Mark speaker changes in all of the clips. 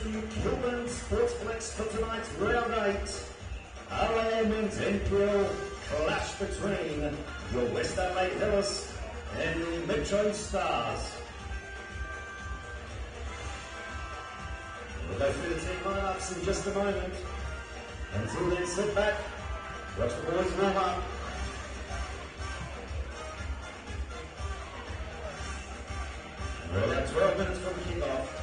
Speaker 1: Cuban Sportsplex for tonight's round 8. Adelaide men's NPL clash between your West Adelaide Hillis and MetroStars. We'll go through the team lineups in just a moment. Until then, sit back, watch the boys warm up. We're about 12 minutes from kickoff.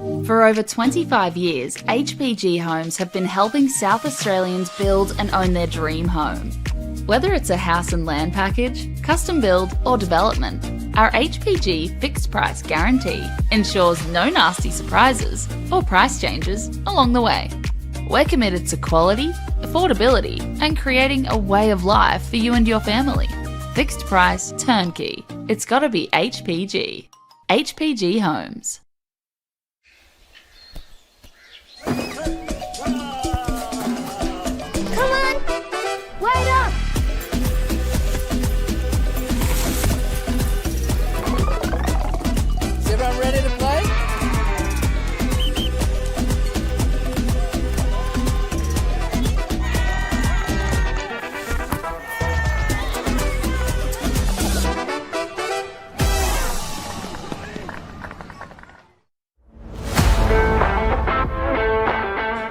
Speaker 2: For over 25 years, HPG Homes have been helping South Australians build and own their dream home. Whether it's a house and land package, custom build or development, our HPG fixed price guarantee ensures no nasty surprises or price changes along the way. We're committed to quality, affordability and creating a way of life for you and your family. Fixed price, turnkey. It's gotta be HPG. HPG Homes.
Speaker 3: Come on! Wait up!
Speaker 4: Is everyone ready to play?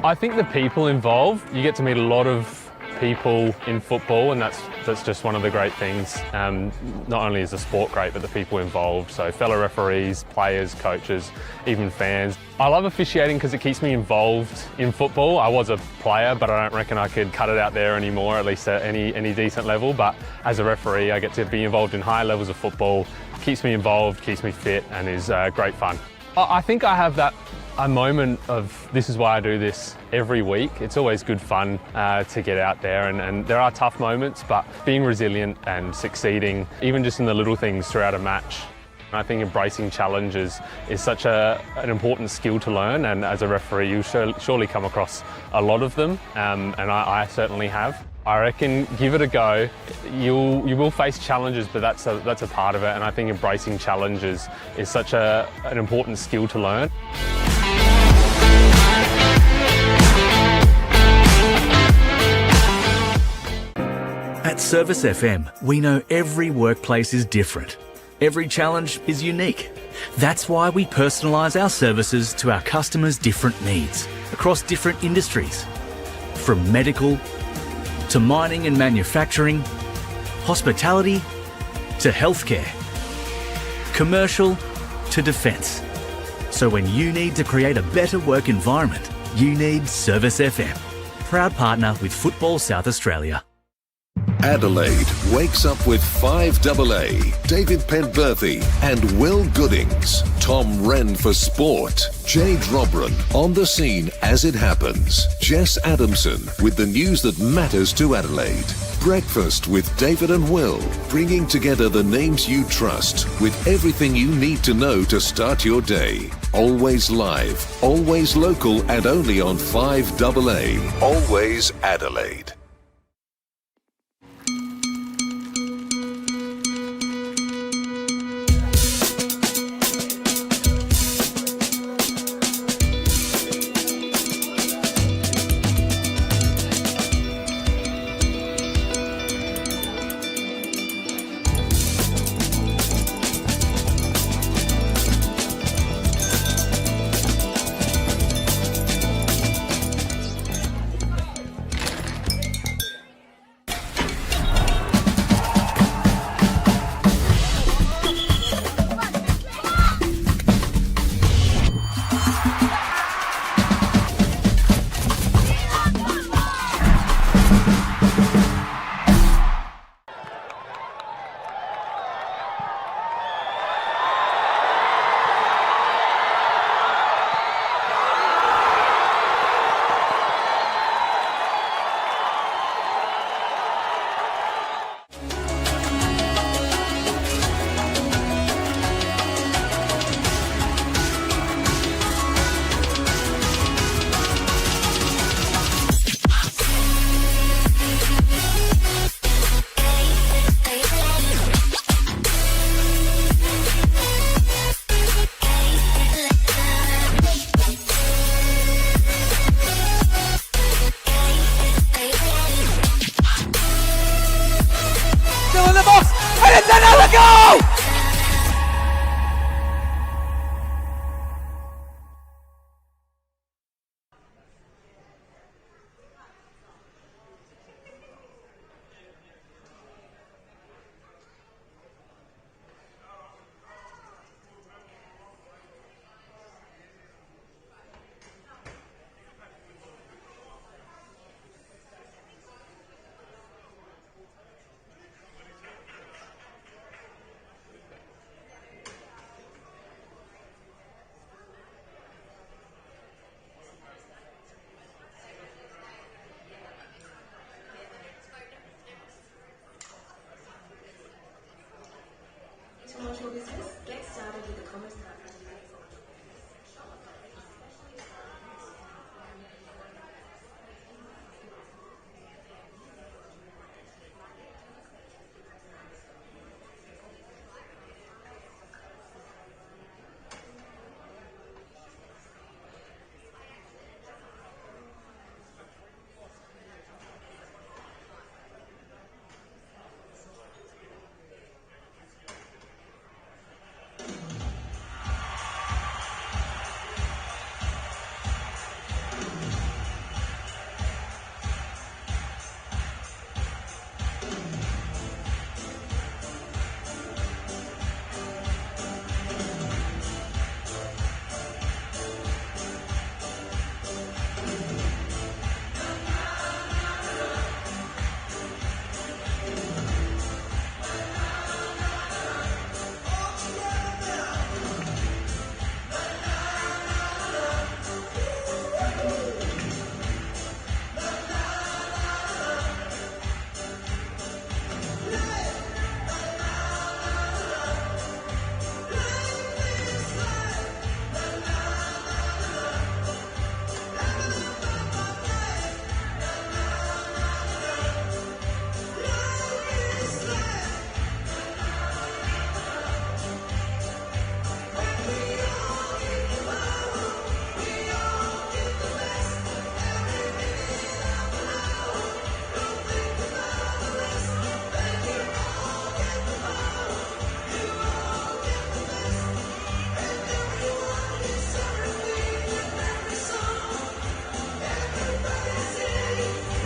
Speaker 5: I think the people involved, you get to meet a lot of people in football, and that's just one of the great things. Not only is the sport great, but the people involved. So fellow referees, players, coaches, even fans. I love officiating because it keeps me involved in football. I was a player, but I don't reckon I could cut it out there anymore, at least at any decent level. But as a referee, I get to be involved in higher levels of football. Keeps me involved, keeps me fit, and is great fun. I think I have a moment of this is why I do this every week. It's always good fun to get out there, and there are tough moments, but being resilient and succeeding, even just in the little things throughout a match. I think embracing challenges is such an important skill to learn, and as a referee you surely come across a lot of them, and I certainly have. I reckon give it a go. You will face challenges, but that's a part of it, and I think embracing challenges is such an important skill to learn.
Speaker 6: At Service FM, we know every workplace is different. Every challenge is unique. That's why we personalise our services to our customers' different needs across different industries. From medical to mining and manufacturing, hospitality to healthcare, commercial to defence. So when you need to create a better work environment, you need Service FM. Proud partner with Football South Australia.
Speaker 7: Adelaide wakes up with 5AA, David Penberthy and Will Goodings, Tom Wren for sport, Jade Robran on the scene as it happens, Jess Adamson with the news that matters to Adelaide, Breakfast with David and Will, bringing together the names you trust with everything you need to know to start your day. Always live, always local and only on 5AA, always Adelaide.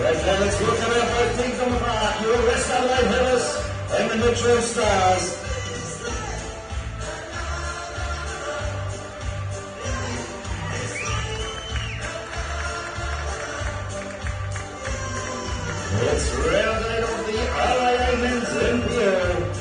Speaker 1: Okay, let's look at our both teams on the park. Your West Adelaide Heaters and the MetroStars. It's round 8 of the RD8 men's NPL.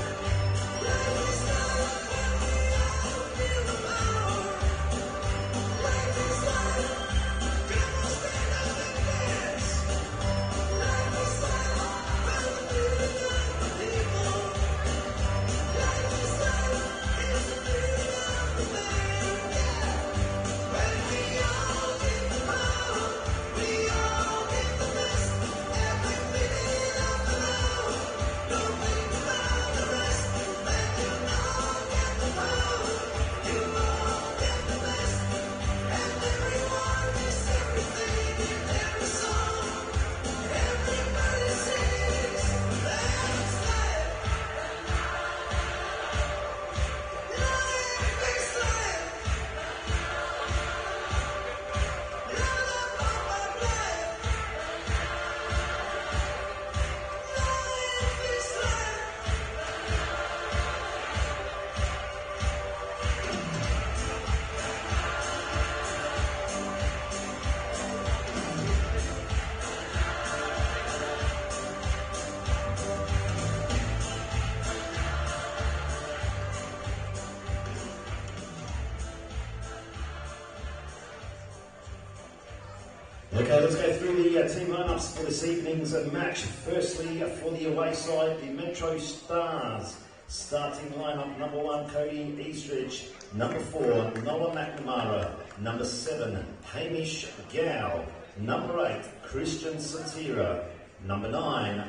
Speaker 1: Okay, let's go through the team lineups for this evening's match. Firstly, for the away side, the MetroStars. Starting lineup, number 1, Cody Eastridge. Number 4, Noah McNamara. Number 7, Hamish Gow. Number 8, Christian Satira. Number 9,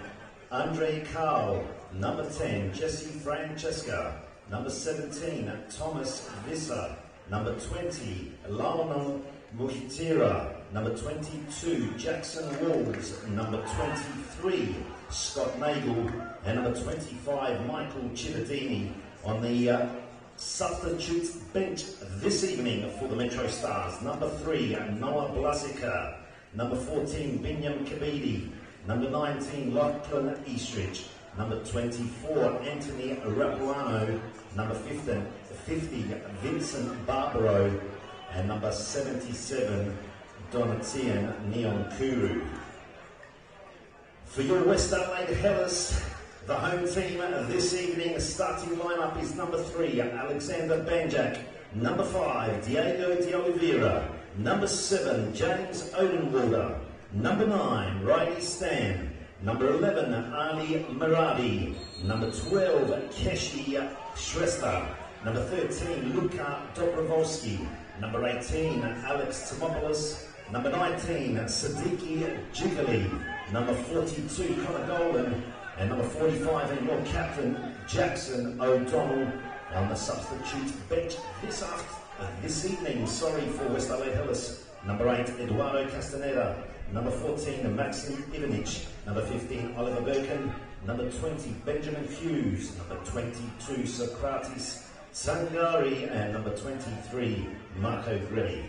Speaker 1: Andre Carl. Number 10, Jesse Francesca. Number 17, Thomas Visser. Number 20, Lionel Muhitira. Number 22, Jackson Walls. Number 23, Scott Nagel. And number 25, Michael Cittadini on the substitute bench this evening for the MetroStars. Number 3, Noah Blasica. Number 14, Binyam Kabidi. Number 19, Lachlan Eastridge. Number 24, Anthony Rapuano. Number 50, Vincent Barbaro. And number 77, Donatian Neonkuru. For your West Adelaide Hellas, the home team this evening, starting lineup is number 3, Alexander Banjak. Number 5, Diego de Oliveira. Number 7, James Odenwalder. Number 9, Riley Stan. Number 11, Ali Maradi. Number 12, Keshi Shrestha. Number 13, Luka Dobrovolsky. Number 18, Alex Timopoulos. Number 19, Siddiqui Jigali. Number 42, Connor Golden. And number 45, and your captain, Jackson O'Donnell, on the substitute bench this evening. For West Adelaide Hellas. Number 8, Eduardo Castaneda. Number 14, Maxim Ivanich. Number 15, Oliver Birkin. Number 20, Benjamin Hughes. Number 22, Socrates Sangari. And number 23, Marco Grilli.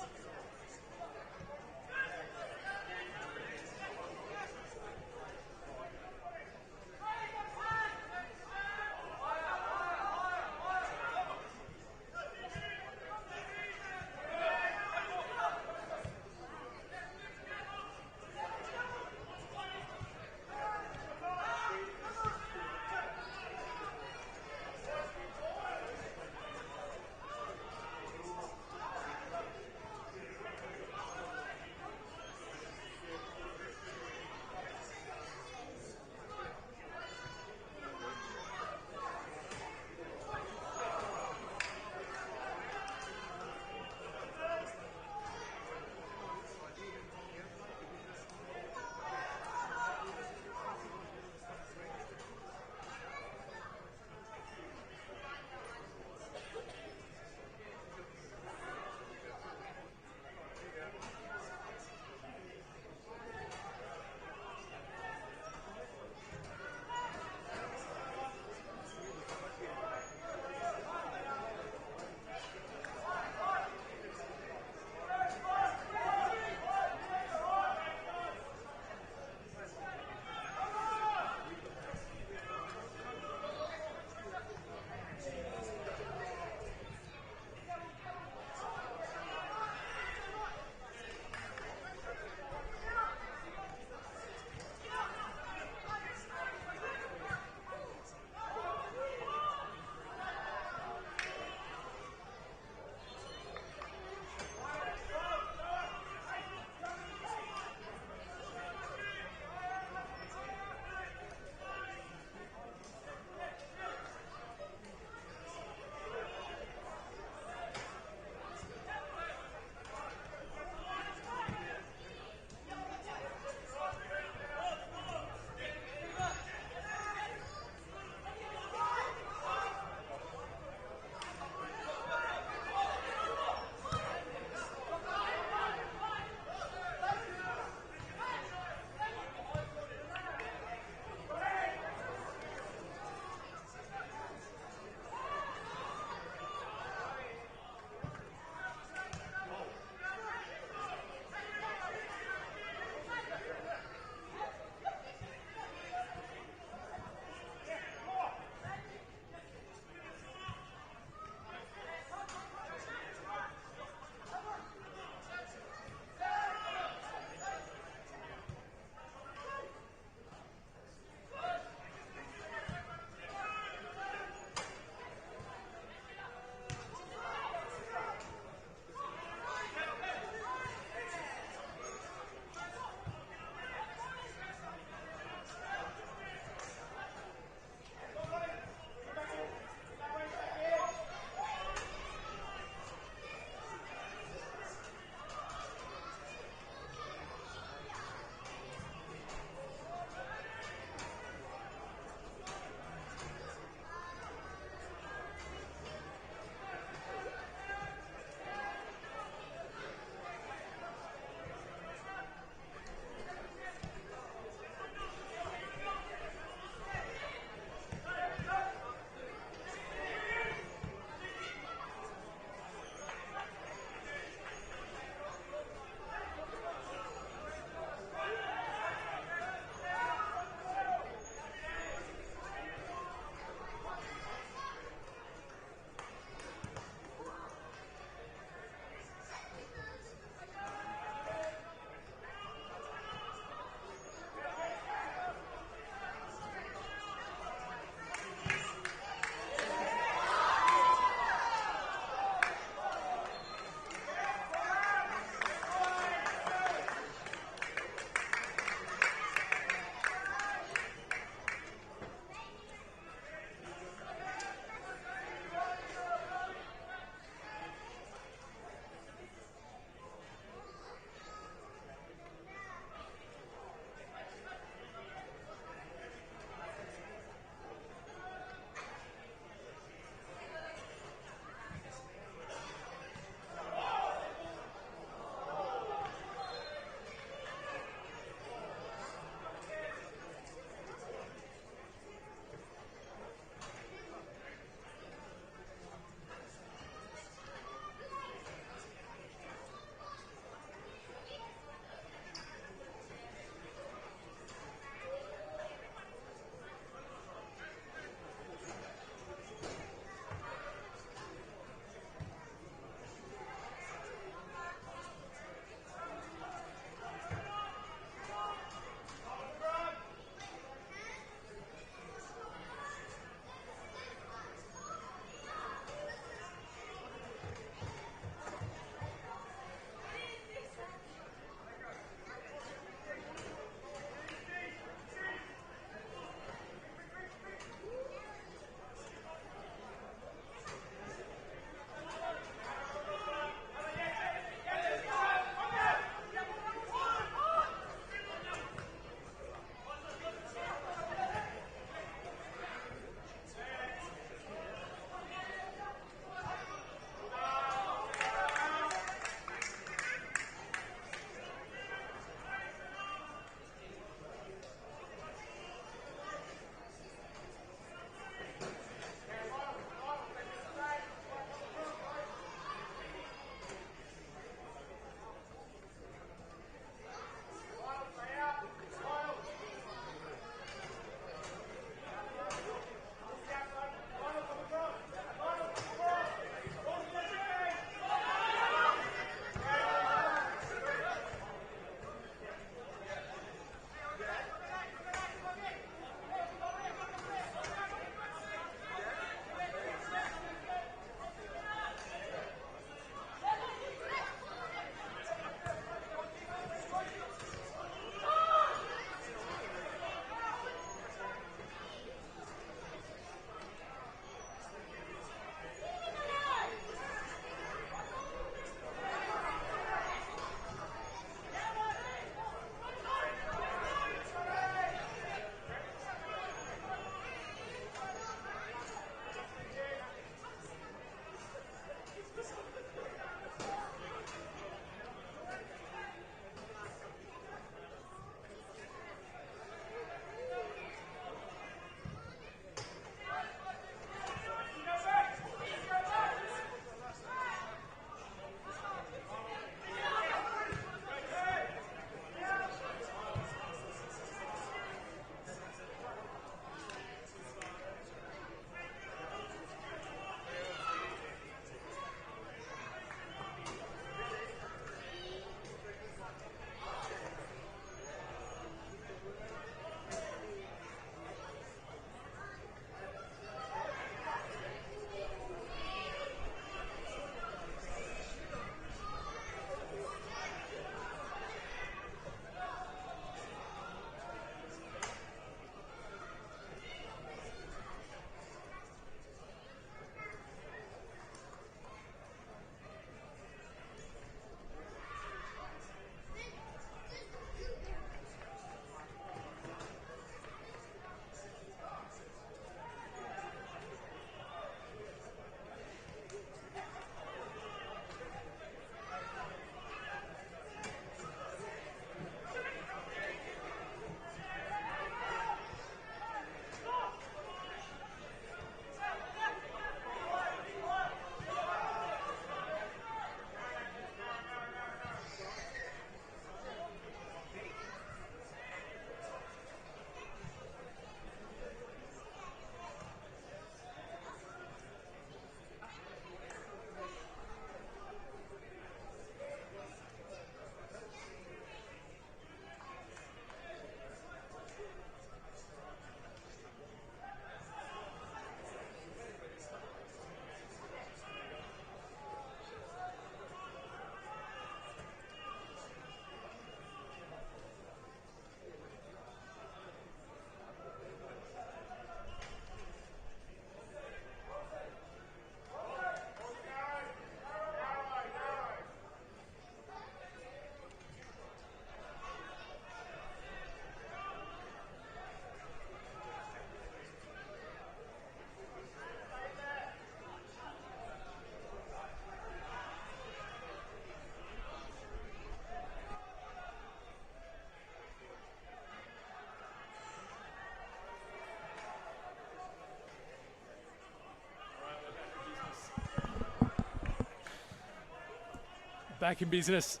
Speaker 4: back in business.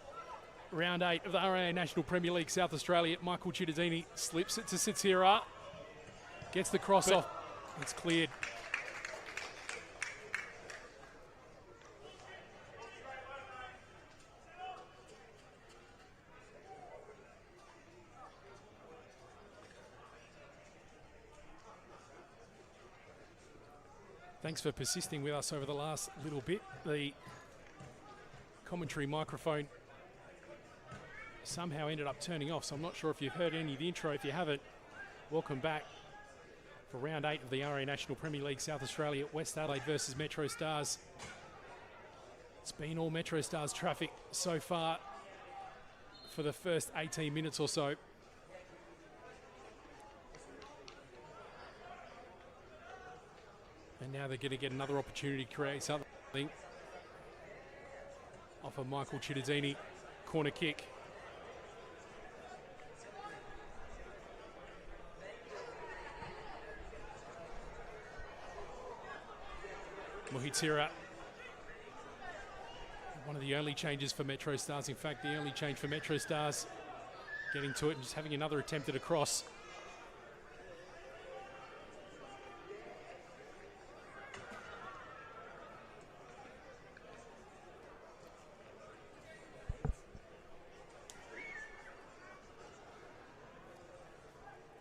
Speaker 4: Round 8 of the RD8 National Premier League South Australia. Michael Cittadini slips it to Satira. Gets the cross off. It's cleared. Thanks for persisting with us over the last little bit. The commentary microphone somehow ended up turning off, so I'm not sure if you've heard any of the intro. If you haven't, welcome back for round 8 of the RD8 National Premier League South Australia. West Adelaide versus MetroStars. It's been all MetroStars traffic so far for the first 18 minutes or so. And now they're going to get another opportunity to create something off of Michael Cittadini. Corner kick. Mohitira. One of the only changes for MetroStars. In fact, the only change for MetroStars. Getting to it and just having another attempt at a cross.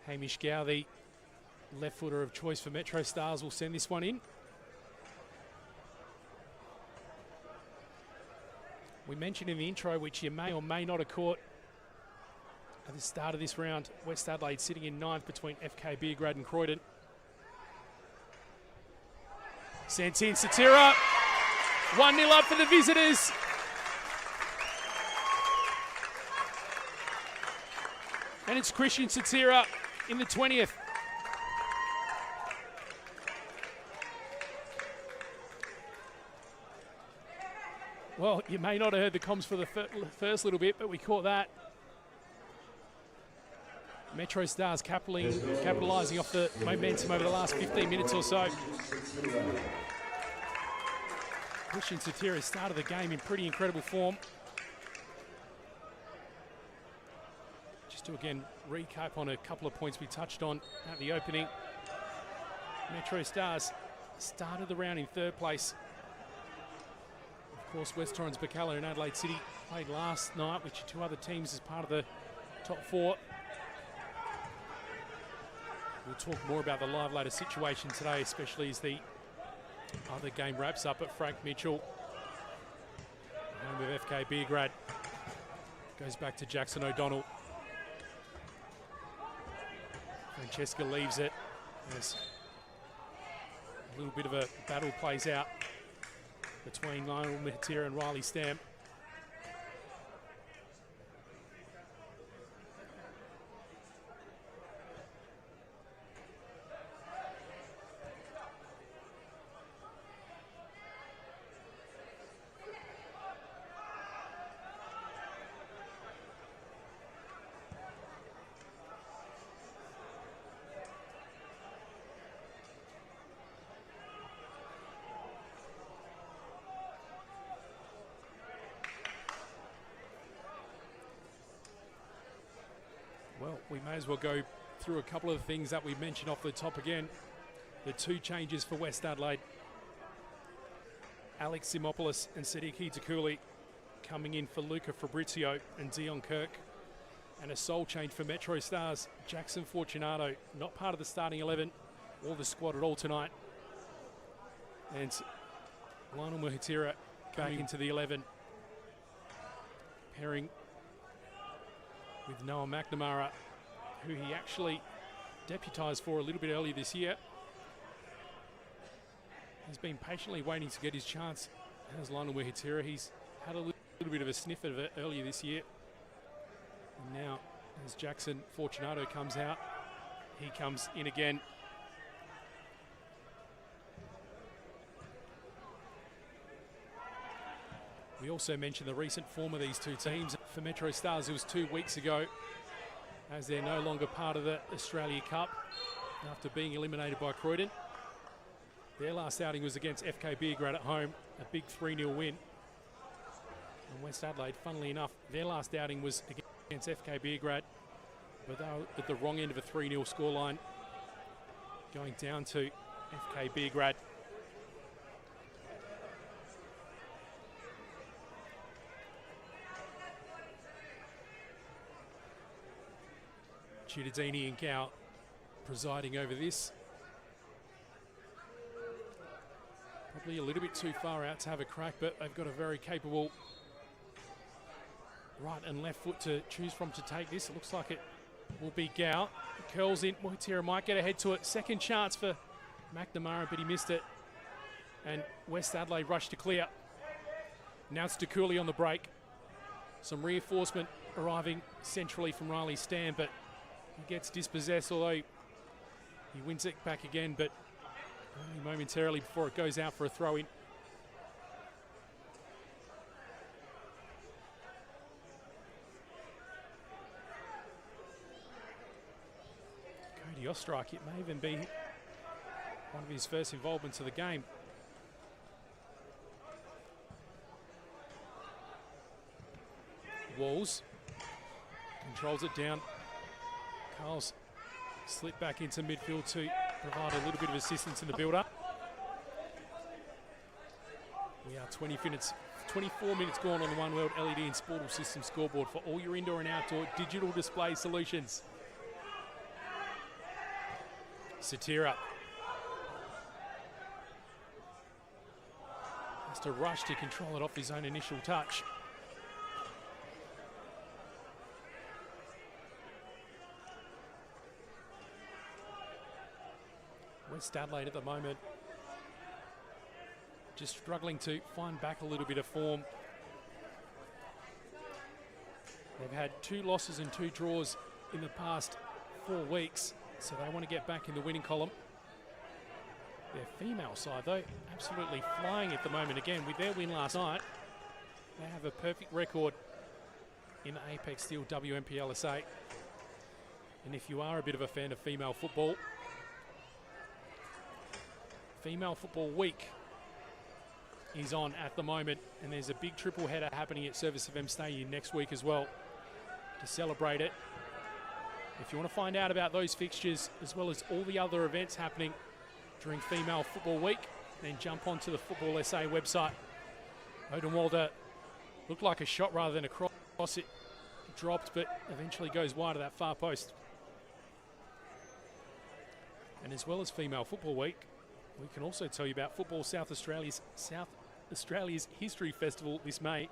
Speaker 4: Hamish Gow, the left footer of choice for MetroStars, will send this one in. We mentioned in the intro, which you may or may not have caught at the start of this round, West Adelaide sitting in 9th between FK Beergrad and Croydon. Sent in, Satira. 1-0 up for the visitors. And it's Christian Satira in the 20th. Well, you may not have heard the comms for the first little bit, but we caught that. MetroStars capitalising off the momentum over the last 15 minutes or so. Christian Satira started the game in pretty incredible form. Just to again recap on a couple of points we touched on at the opening. MetroStars started the round in 3rd place. Of course, West Torrens, Bacala and Adelaide City played last night, which are 2 other teams as part of the top 4. We'll talk more about the live ladder situation today, especially as the other game wraps up at Frank Mitchell. Home of FK Beergrad. Goes back to Jackson O'Donnell. Francesca leaves it as a little bit of a battle plays out between Lionel Mohitira and Riley Stamp. Well, we may as well go through a couple of the things that we mentioned off the top again. The 2 changes for West Adelaide. Alex Simopoulos and Sadiki Takuli coming in for Luca Fabrizio and Dion Kirk. And a sole change for MetroStars. Jackson Fortunato, not part of the starting 11 or the squad at all tonight. And Lionel Mohitira back into the 11. Pairing with Noah McNamara, who he actually deputised for a little bit earlier this year. He's been patiently waiting to get his chance as Lionel Mohitira. He's had a little bit of a sniff of it earlier this year. And now, as Jackson Fortunato comes out, he comes in again. We also mentioned the recent form of these 2 teams. For MetroStars, it was 2 weeks ago, as they're no longer part of the Australia Cup after being eliminated by Croydon. Their last outing was against FK Beergrad at home, a big 3-0 win. And West Adelaide, funnily enough, their last outing was against FK Beergrad, but they were at the wrong end of a 3-0 scoreline, going down to FK Beergrad. Chittadini and Gow presiding over this. Probably a little bit too far out to have a crack, but they've got a very capable right and left foot to choose from to take this. It looks like it will be Gow. Curls in. Moitira might get ahead to it. Second chance for McNamara, but he missed it. And West Adelaide rushed to clear. Now it's DeCooley on the break. Some reinforcement arriving centrally from Riley Stam, but he gets dispossessed, although he wins it back again, but only momentarily before it goes out for a throw-in. Cody Ostrike, it may even be one of his first involvements of the game. Walls controls it down. Carl's slipped back into midfield to provide a little bit of assistance in the build-up. We are 24 minutes gone on the One World LED and Sportal System scoreboard for all your indoor and outdoor digital display solutions. Satira has to rush to control it off his own initial touch. West Adelaide at the moment just struggling to find back a little bit of form. They've had 2 losses and 2 draws in the past 4 weeks, so they want to get back in the winning column. Their female side, though, absolutely flying at the moment again. With their win last night, they have a perfect record in the Apex Steel WNPLSA. And if you are a bit of a fan of female football, Female Football Week is on at the moment, and there's a big triple header happening at Service FM Stadium next week as well to celebrate it. If you want to find out about those fixtures as well as all the other events happening during Female Football Week, then jump onto the Football SA website. Odenwalder looked like a shot rather than a cross. It dropped, but eventually goes wide of that far post. And as well as Female Football Week, we can also tell you about Football South Australia's History Festival this May.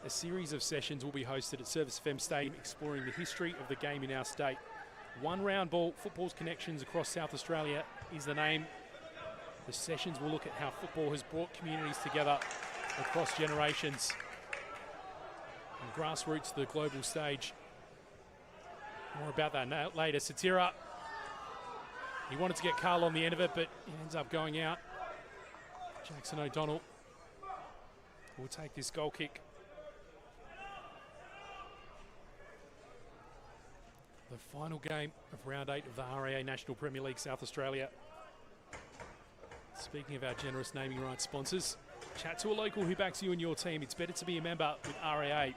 Speaker 4: A series of sessions will be hosted at Service FM Stadium exploring the history of the game in our state. One Round Ball, Football's Connections Across South Australia is the name. The sessions will look at how football has brought communities together across generations. From grassroots to the global stage. More about that later. Satira, he wanted to get Carl on the end of it, but he ends up going out. Jackson O'Donnell will take this goal kick. The final game of round 8 of the RAA National Premier League South Australia. Speaking of our generous naming rights sponsors, chat to a local who backs you and your team. It's better to be a member with RAA.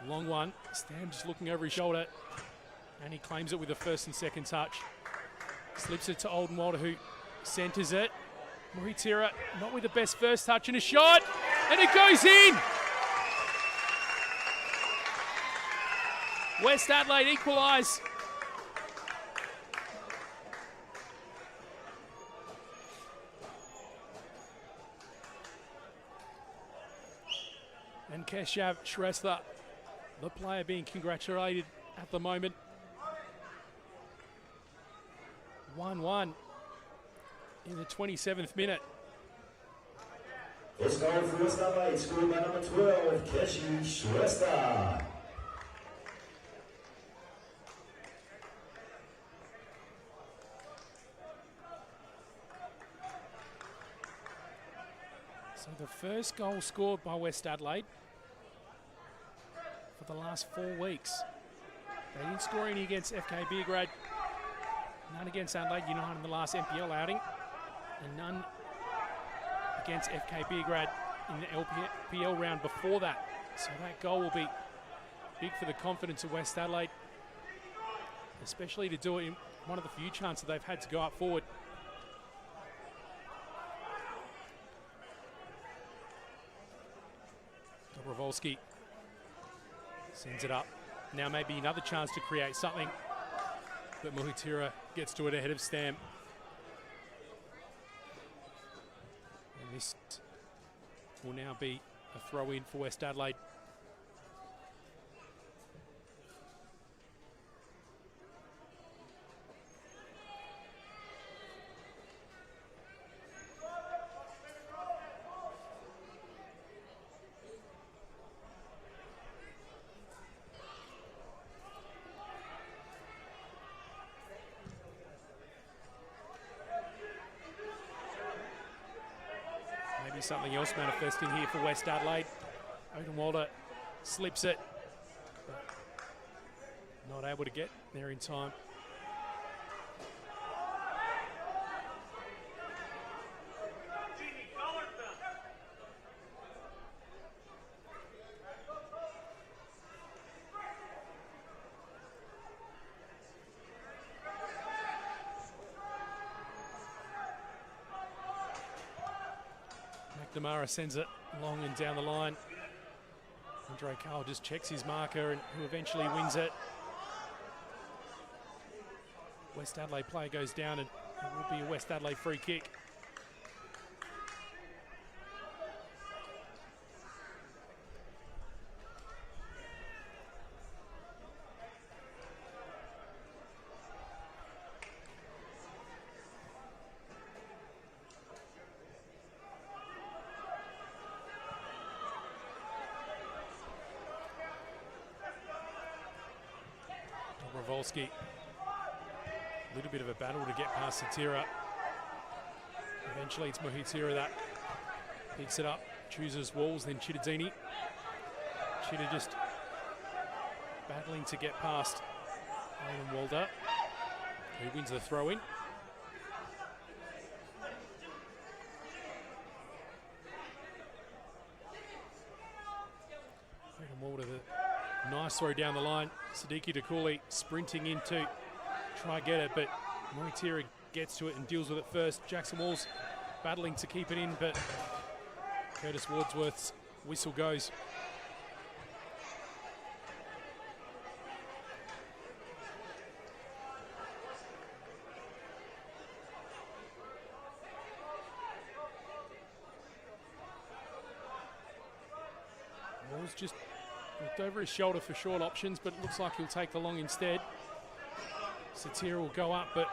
Speaker 4: Long one. Stam just looking over his shoulder, and he claims it with a first and second touch. Slips it to Oldenwalder, who centres it. Moritira not with the best first touch, and a shot, and it goes in! West Adelaide equalise. And Keshav Shrestha, the player being congratulated at the moment. 1-1 in the 27th minute.
Speaker 1: First goal for West Adelaide, scored by number 12, Keshi Shrestha.
Speaker 4: So the first goal scored by West Adelaide for the last 4 weeks. They didn't score any against FK Beergrad, none against Adelaide United in the last NPL outing, and none against FK Beograd in the LPL round before that. So that goal will be big for the confidence of West Adelaide, especially to do it in one of the few chances they've had to go up forward. Dobrovolsky sends it up. Now maybe another chance to create something, but Muhitira gets to it ahead of Stam. And this will now be a throw in for West Adelaide. Maybe something else manifesting here for West Adelaide. Odenwalder slips it, but not able to get there in time. McNamara sends it long and down the line. Andre Carl just checks his marker and who eventually wins it. West Adelaide player goes down and it will be a West Adelaide free kick. Dobrovolsky, a little bit of a battle to get past Satira. Eventually it's Muhitira that picks it up, chooses Walls, then Chittadini. Chitta just battling to get past Odenwalder, who wins the throw-in. Odenwalder, the nice throw down the line. Siddiqui Dakuli sprinting in to try get it, but Muhitira gets to it and deals with it first. Jackson Walls battling to keep it in, but Curtis Wordsworth's whistle goes. Walls just looked over his shoulder for short options, but it looks like he'll take the long instead. Satira will go up, but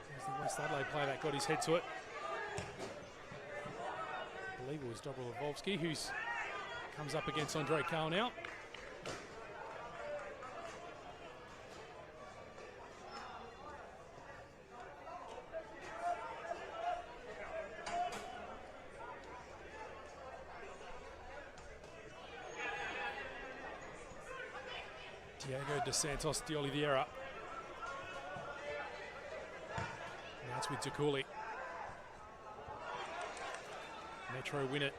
Speaker 4: there's the West Adelaide player that got his head to it. I believe it was Dobrovolsky who comes up against Andre Carl now. Diego dos Santos de Oliveira. Now it's with Dakuli. Metro win it.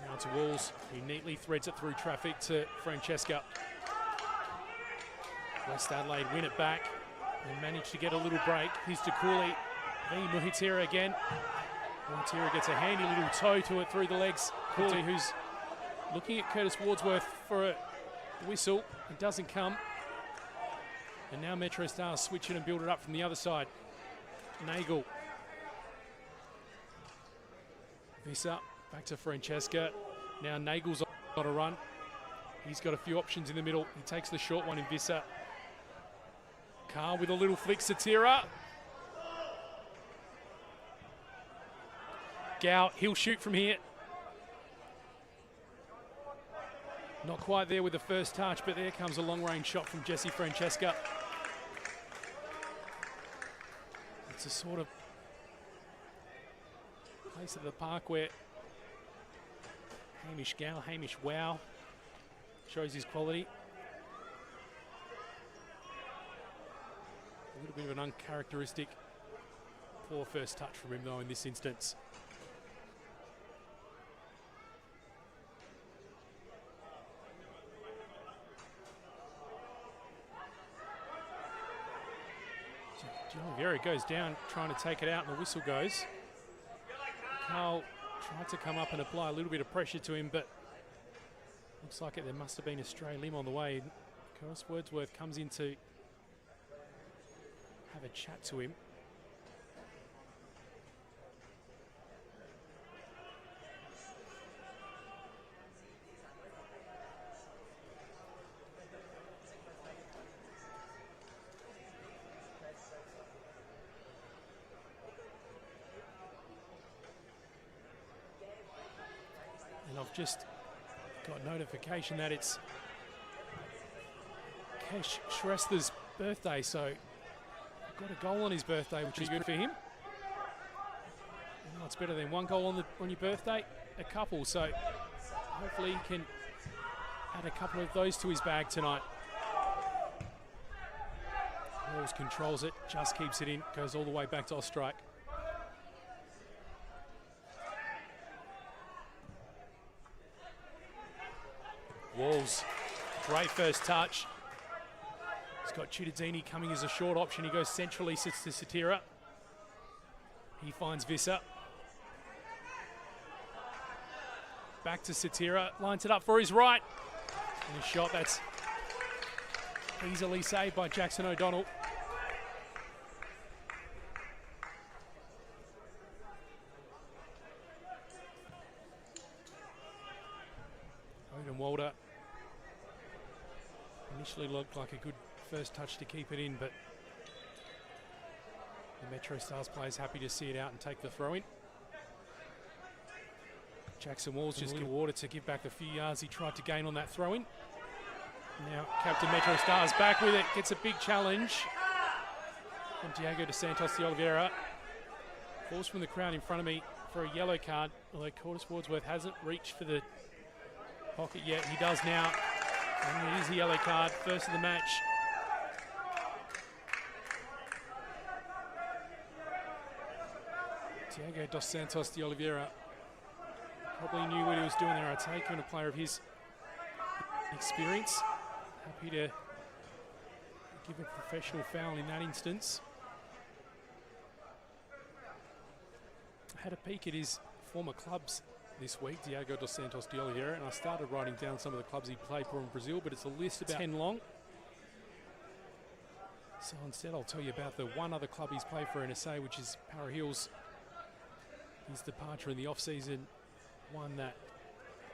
Speaker 4: Now to Walls. He neatly threads it through traffic to Francesca. West Adelaide win it back and manage to get a little break. Here's Dakuli. Then Muhitira again. Muhitira gets a handy little toe to it through the legs. Cooley, who's looking at Curtis Wordsworth for a whistle. It doesn't come. And now MetroStars switch it and build it up from the other side. Nagel. Visser back to Francesca. Now Nagel's got a run. He's got a few options in the middle. He takes the short one in Visser. Carl with a little flick. Satira. Gow, he'll shoot from here. Not quite there with the first touch, but there comes a long-range shot from Jesse Francesca. It's a sort of place of the park where Hamish Gow, Hamish Wow, shows his quality. A little bit of an uncharacteristic Poor first touch from him though in this instance. Oliveira goes down trying to take it out and the whistle goes. Carl tried to come up and apply a little bit of pressure to him, but looks like there must have been a stray limb on the way. Curtis Wordsworth comes in to have a chat to him. And I've just got notification that it's Kesh Shrestha's birthday, so got a goal on his birthday, which is good for him. It's better than one goal on your birthday, a couple, so hopefully he can add a couple of those to his bag tonight. Walls controls it, just keeps it in, goes all the way back to Ostrike. Walls, great first touch. He's got Cittadini coming as a short option. He goes centrally, sits to Satira. He finds Visser. Back to Satira, lines it up for his right. And a shot that's easily saved by Jackson O'Donnell. Odin Walder initially looked like a good first touch to keep it in, but the MetroStars players happy to see it out and take the throw in. Jackson Walls just getting water to give back the few yards he tried to gain on that throw in. Now Captain MetroStars back with it, gets a big challenge from Diego dos Santos de Oliveira. Falls from the crowd in front of me for a yellow card, although Curtis Wordsworth hasn't reached for the pocket yet. He does now, and it is a yellow card, first of the match. Diego dos Santos de Oliveira probably knew what he was doing there, I take, and a player of his experience. Happy to give a professional foul in that instance. I had a peek at his former clubs this week, Diego dos Santos de Oliveira, and I started writing down some of the clubs he played for in Brazil, but it's a list about 10 long. So instead I'll tell you about the one other club he's played for in SA, which is Para Hills. His departure in the off-season, one that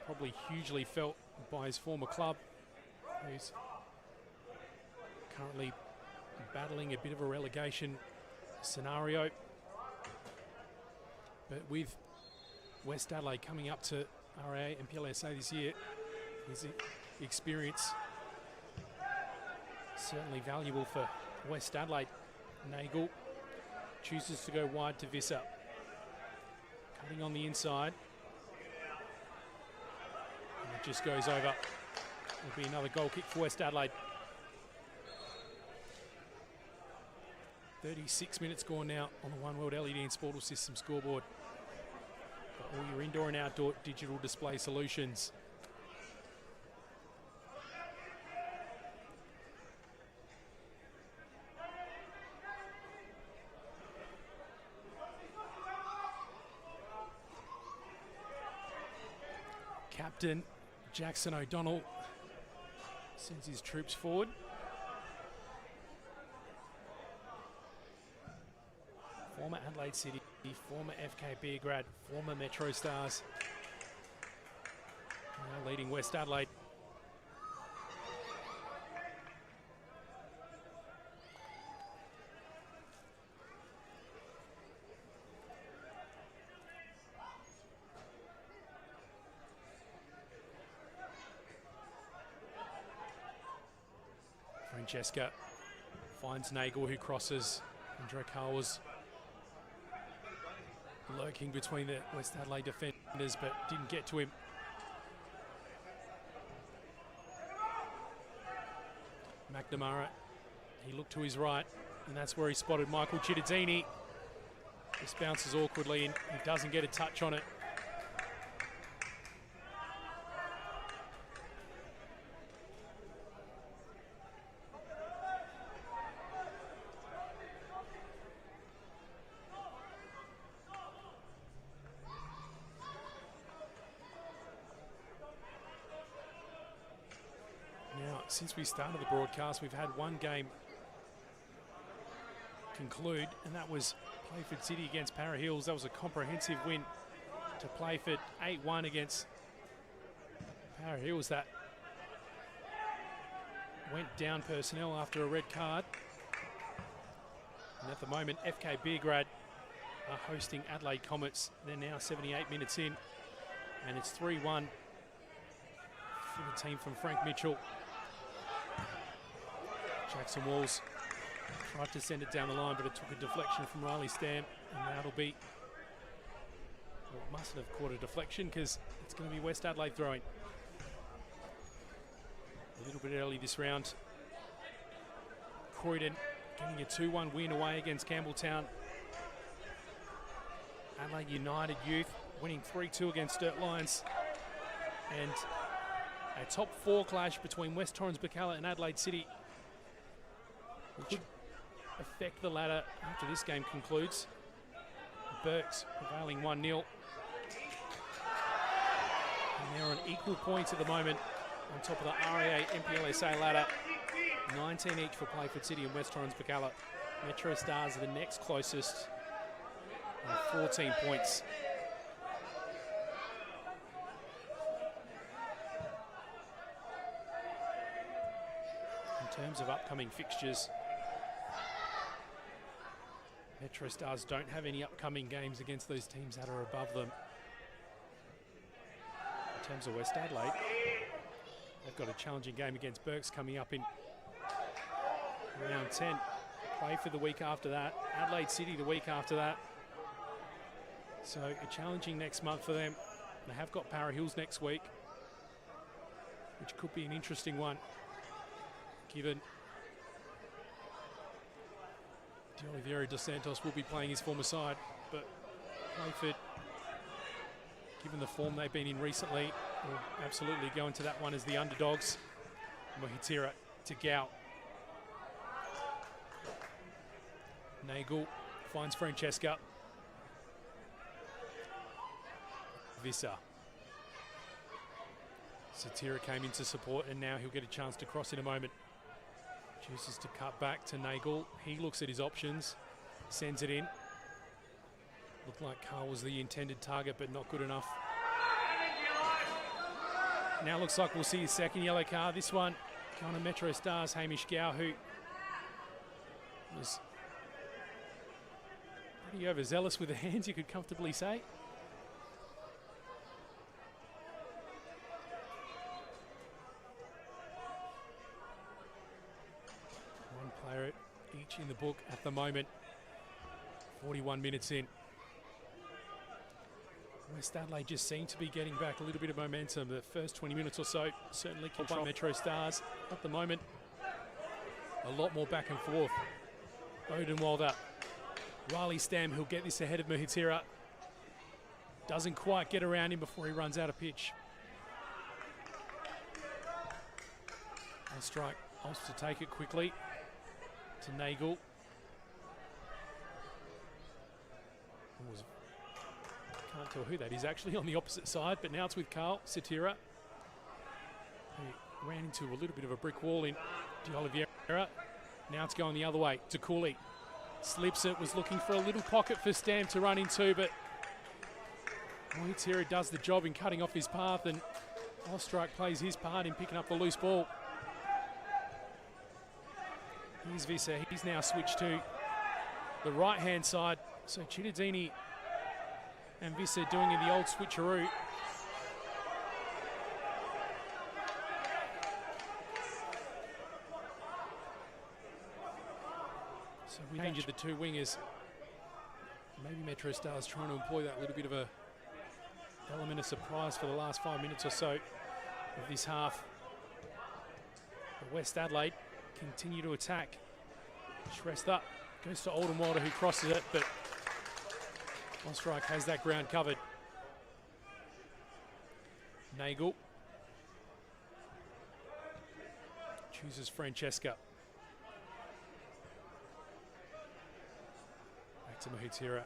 Speaker 4: probably hugely felt by his former club, who's currently battling a bit of a relegation scenario. But with West Adelaide coming up to RD8 and NPLSA this year, his experience certainly valuable for West Adelaide. Nagel chooses to go wide to Visser. Cutting on the inside. And it just goes over. It'll be another goal kick for West Adelaide. 36 minutes gone now on the One World LED and Sportal System scoreboard. For all your indoor and outdoor digital display solutions. Captain Jackson O'Donnell sends his troops forward. Former Adelaide City, former FKB grad, former MetroStars. Now leading West Adelaide. Francesca finds Nagel, who crosses, and Drakar was lurking between the West Adelaide defenders but didn't get to him. McNamara, he looked to his right and that's where he spotted Michael Cittadini. Just bounces awkwardly and he doesn't get a touch on it. Now, since we started the broadcast, we've had one game conclude, and that was Playford City against Para Hills. That was a comprehensive win to Playford, 8-1 against Para Hills. That went down personnel after a red card. And at the moment, FK Beergrad are hosting Adelaide Comets. They're now 78 minutes in, and it's 3-1 for the team from Frank Mitchell. Jackson Walls tried to send it down the line, but it took a deflection from Riley Stam, and that'll be, well, it mustn't have caught a deflection because it's going to be West Adelaide throwing. A little bit early this round. Croydon getting a 2-1 win away against Campbelltown. Adelaide United Youth winning 3-2 against Sturt Lions. And a top 4 clash between West Torrens Bacalla and Adelaide City, which affect the ladder after this game concludes. Burks prevailing 1-0. And they're on equal points at the moment on top of the RD8 NPLSA ladder. 19 each for Playford City and West Torrens Bacalla. MetroStars are the next closest on 14 points. In terms of upcoming fixtures, MetroStars don't have any upcoming games against those teams that are above them. In terms of West Adelaide, they've got a challenging game against Burks coming up in round 10. Play for the week after that. Adelaide City the week after that. So a challenging next month for them. They have got Para Hills next week, which could be an interesting one, given Oliviero dos Santos will be playing his former side, but Playford, given the form they've been in recently, will absolutely go into that one as the underdogs. Mohitira to Gow. Nagel finds Francesca. Visser. Satira came into support, and now he'll get a chance to cross in a moment. Chooses to cut back to Nagel. He looks at his options, sends it in. Looked like Carl was the intended target, but not good enough. Now looks like we'll see a second yellow card. This one going to MetroStars, Hamish Gow, who was pretty overzealous with the hands, you could comfortably say. One player each in the book at the moment. 41 minutes in. West Adelaide just seem to be getting back a little bit of momentum. The first 20 minutes or so certainly kept by MetroStars. At the moment, a lot more back and forth. Odenwalder, Riley Stam, who'll get this ahead of Mohitira. Doesn't quite get around him before he runs out of pitch. On strike, Ulster take it quickly to Nagel. Can't tell who that is actually on the opposite side, but now it's with Carl Satira. He ran into a little bit of a brick wall in De Oliveira. Now it's going the other way to Cooley. Slips it, was looking for a little pocket for Stam to run into, but Mohitira does the job in cutting off his path, and Ostrike plays his part in picking up the loose ball. Here's Visser. He's now switched to the right-hand side. So Chittadini and Visser doing in the old switcheroo. So we injured the two wingers. Maybe MetroStars trying to employ that little bit of a element of surprise for the last 5 minutes or so of this half. But West Adelaide continue to attack. Shrestha goes to Oldenwalder, who crosses it, but Ostrike has that ground covered. Nagel chooses Francesca. Back to Mahutira.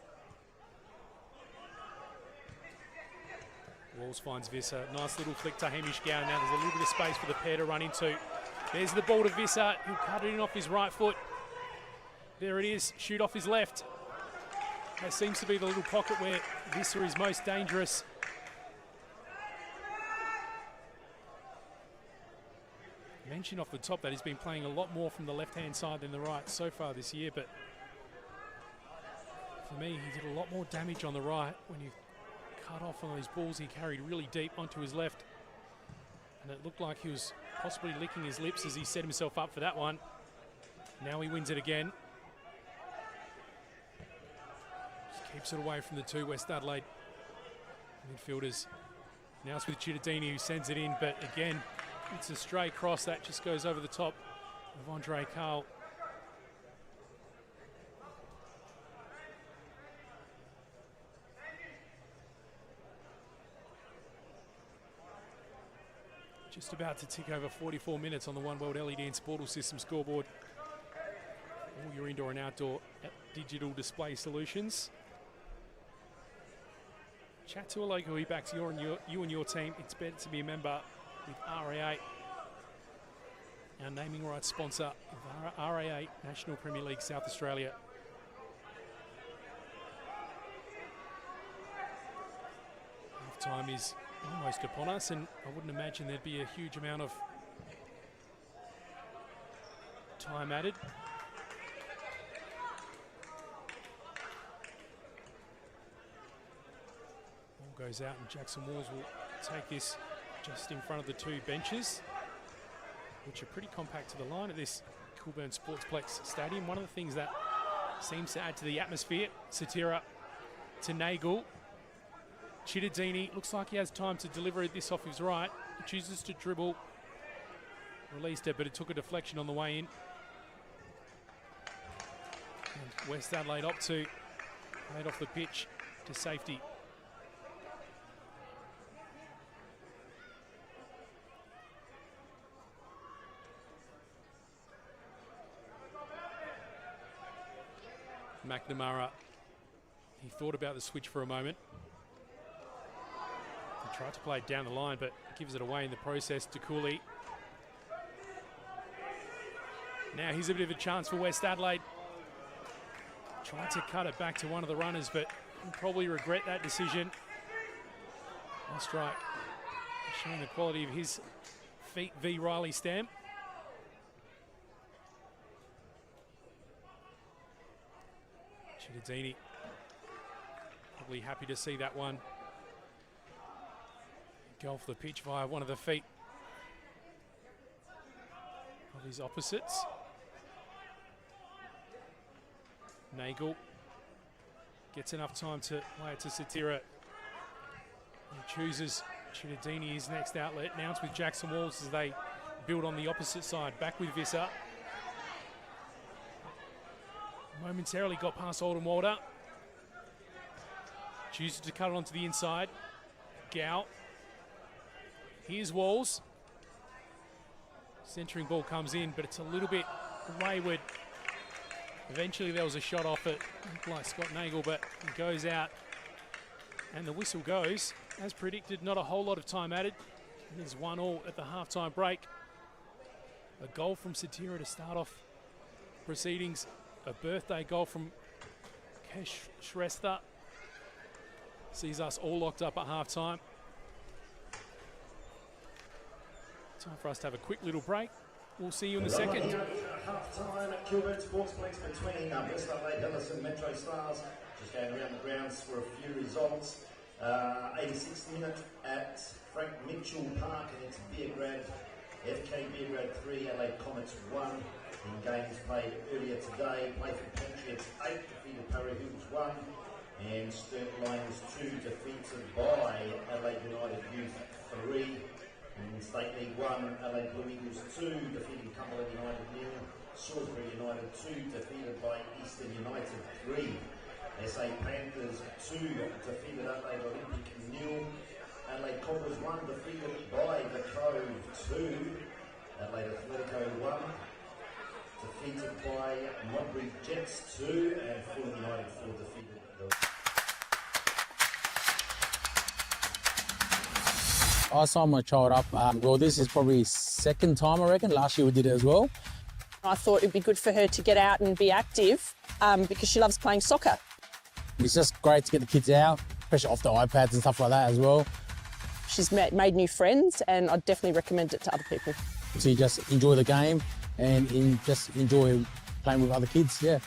Speaker 4: Walls finds Visser. Nice little flick to Hamish Gowan. Now there's a little bit of space for the pair to run into. There's the ball to Visser. He'll cut it in off his right foot. There it is. Shoot off his left. That seems to be the little pocket where Visser is most dangerous. Mentioned off the top that he's been playing a lot more from the left-hand side than the right so far this year, but for me, he did a lot more damage on the right when you cut off on those balls he carried really deep onto his left. And it looked like he was possibly licking his lips as he set himself up for that one. Now he wins it again. Just keeps it away from the two West Adelaide midfielders. Now it's with Cittadini who sends it in, but again, it's a stray cross that just goes over the top of Andre Carl. Just about to tick over 44 minutes on the One World LED and Sportal System scoreboard. All your indoor and outdoor digital display solutions. Chat to a local who backs you and your team. It's better to be a member with RD8, our naming rights sponsor of RD8 National Premier League South Australia. Half time is almost upon us, and I wouldn't imagine there'd be a huge amount of time added. Ball goes out and Jackson Walls will take this just in front of the two benches, which are pretty compact to the line at this Coolburn Sportsplex Stadium. One of the things that seems to add to the atmosphere. Satira to Nagel. Cittadini looks like he has time to deliver this off his right. He chooses to dribble. Released it, but it took a deflection on the way in. And West Adelaide opt to play it off the pitch to safety. McNamara, he thought about the switch for a moment. He tried to play it down the line, but gives it away in the process to Cooley. Now here's a bit of a chance for West Adelaide. Tried to cut it back to one of the runners, but he'll probably regret that decision. Ostrike showing the quality of his feet v Riley stamp. Cittadini probably happy to see that one go off the pitch via one of the feet of his opposites. Nagel gets enough time to play it to Satira. He chooses Cittadini his next outlet. Now it's with Jackson Walls as they build on the opposite side. Back with Visser. Momentarily got past Oldham Walder. Chooses to cut it onto the inside. Gow. Here's Walls. Centering ball comes in, but it's a little bit wayward. Eventually there was a shot off it, like Scott Nagel, but it goes out. And the whistle goes. As predicted, not a whole lot of time added. And there's 1-1 at the halftime break. A goal from Satira to start off proceedings. A birthday goal from Kesh Shrestha sees us all locked up at half-time. Time for us to have a quick little break. We'll see you in the second.
Speaker 1: Half-time at Coolburn Sportsplex between West Adelaide Hillis and MetroStars. Just going around the grounds for a few results. 86th minute at Frank Mitchell Park, and it's Beergrad, FK Beergrad 3, Adelaide Comets 1. In games played earlier today, Playful Patriots 8, defeated Parry Hills 1, and Sturt Lions 2, defeated by Adelaide United Youth 3. In State League 1, Adelaide Blue Eagles 2, defeating Cumberland United 0. Salisbury United 2, defeated by Eastern United 3. SA Panthers 2 defeated Adelaide Olympic 0. Adelaide Coppers 1 defeated by the Cove 2. Adelaide Athletico 1 defeated by Modbury Jets 2, and Fulham United 4 defeated the...
Speaker 8: I signed my child up. Well, this is probably second time, I reckon. Last year we did it as well.
Speaker 9: I thought it'd be good for her to get out and be active because she loves playing soccer.
Speaker 8: It's just great to get the kids out, especially off the iPads and stuff like that as well.
Speaker 9: She's made new friends, and I'd definitely recommend it to other people.
Speaker 8: So you just enjoy the game and just enjoy playing with other kids, yeah.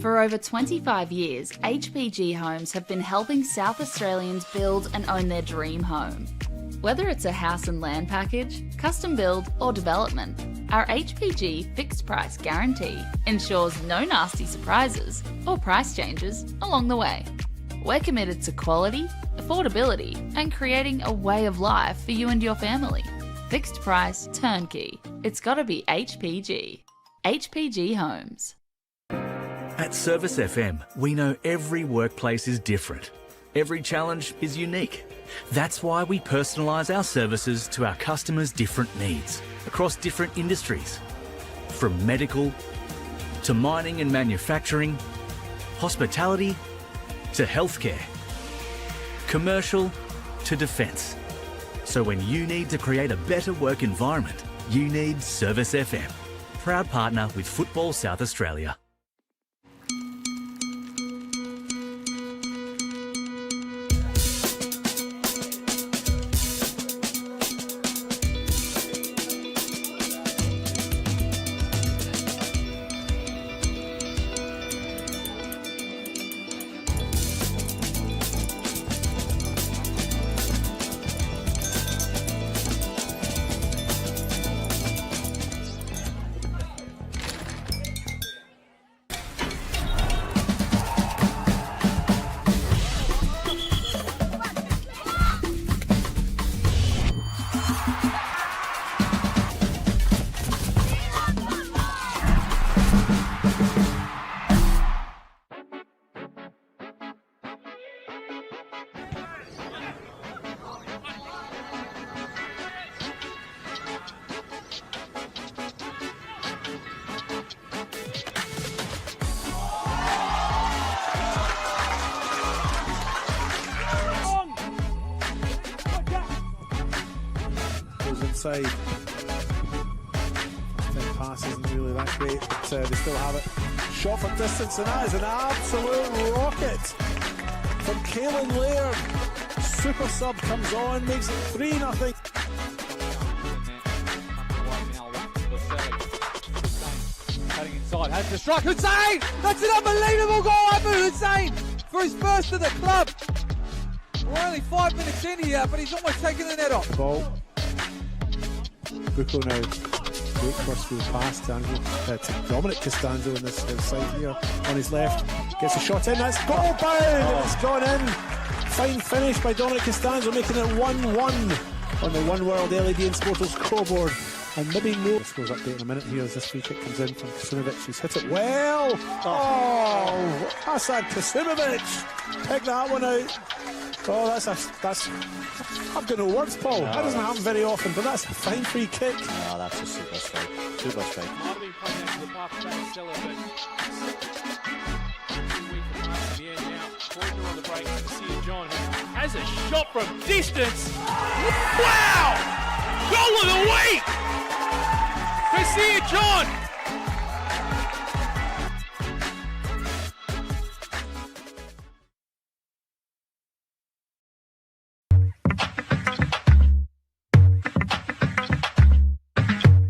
Speaker 2: For over 25 years, HPG Homes have been helping South Australians build and own their dream home. Whether it's a house and land package, custom build or development, our HPG fixed price guarantee ensures no nasty surprises or price changes along the way. We're committed to quality, affordability and creating a way of life for you and your family. Fixed price, turnkey. It's gotta be HPG. HPG Homes.
Speaker 6: At Service FM, we know every workplace is different. Every challenge is unique. That's why we personalise our services to our customers' different needs across different industries. From medical to mining and manufacturing, hospitality to healthcare, commercial to defence. So when you need to create a better work environment, you need Service FM. Proud partner with Football South Australia.
Speaker 10: Inside. 10 pass isn't really that great, but they still have it. Shot from distance, and that is an absolute rocket from Caelan Laird. Super sub comes on, makes it 3-0.
Speaker 11: Cutting inside, has the strike. Hussein! That's an unbelievable goal, Abu Hussein, for his first of the club. We're only 5 minutes in here, but he's almost taken the net off.
Speaker 10: Ball. Bucco now. Great crossfield pass to Dominic Costanzo in this side here on his left. Gets a shot in, that's goal bound! And it's gone in. Fine finish by Dominic Costanzo, making it 1-1 on the One World LED and Sportal scoreboard. And maybe no. Scores update in a minute here as this free kick comes in from Kasimovic, who's hit it well. Oh, Hasan Kasimovic picked that one out. Oh, that's I've got no words, Paul. That doesn't happen very often, but that's a fine free kick.
Speaker 12: Oh, that's a super strike. Super strike.
Speaker 4: Might have been playing out to the path of Stella, but 2 weeks past in the end now. Croydon on the break. Sia John has a shot from distance. Wow! Goal of the week for Sia John.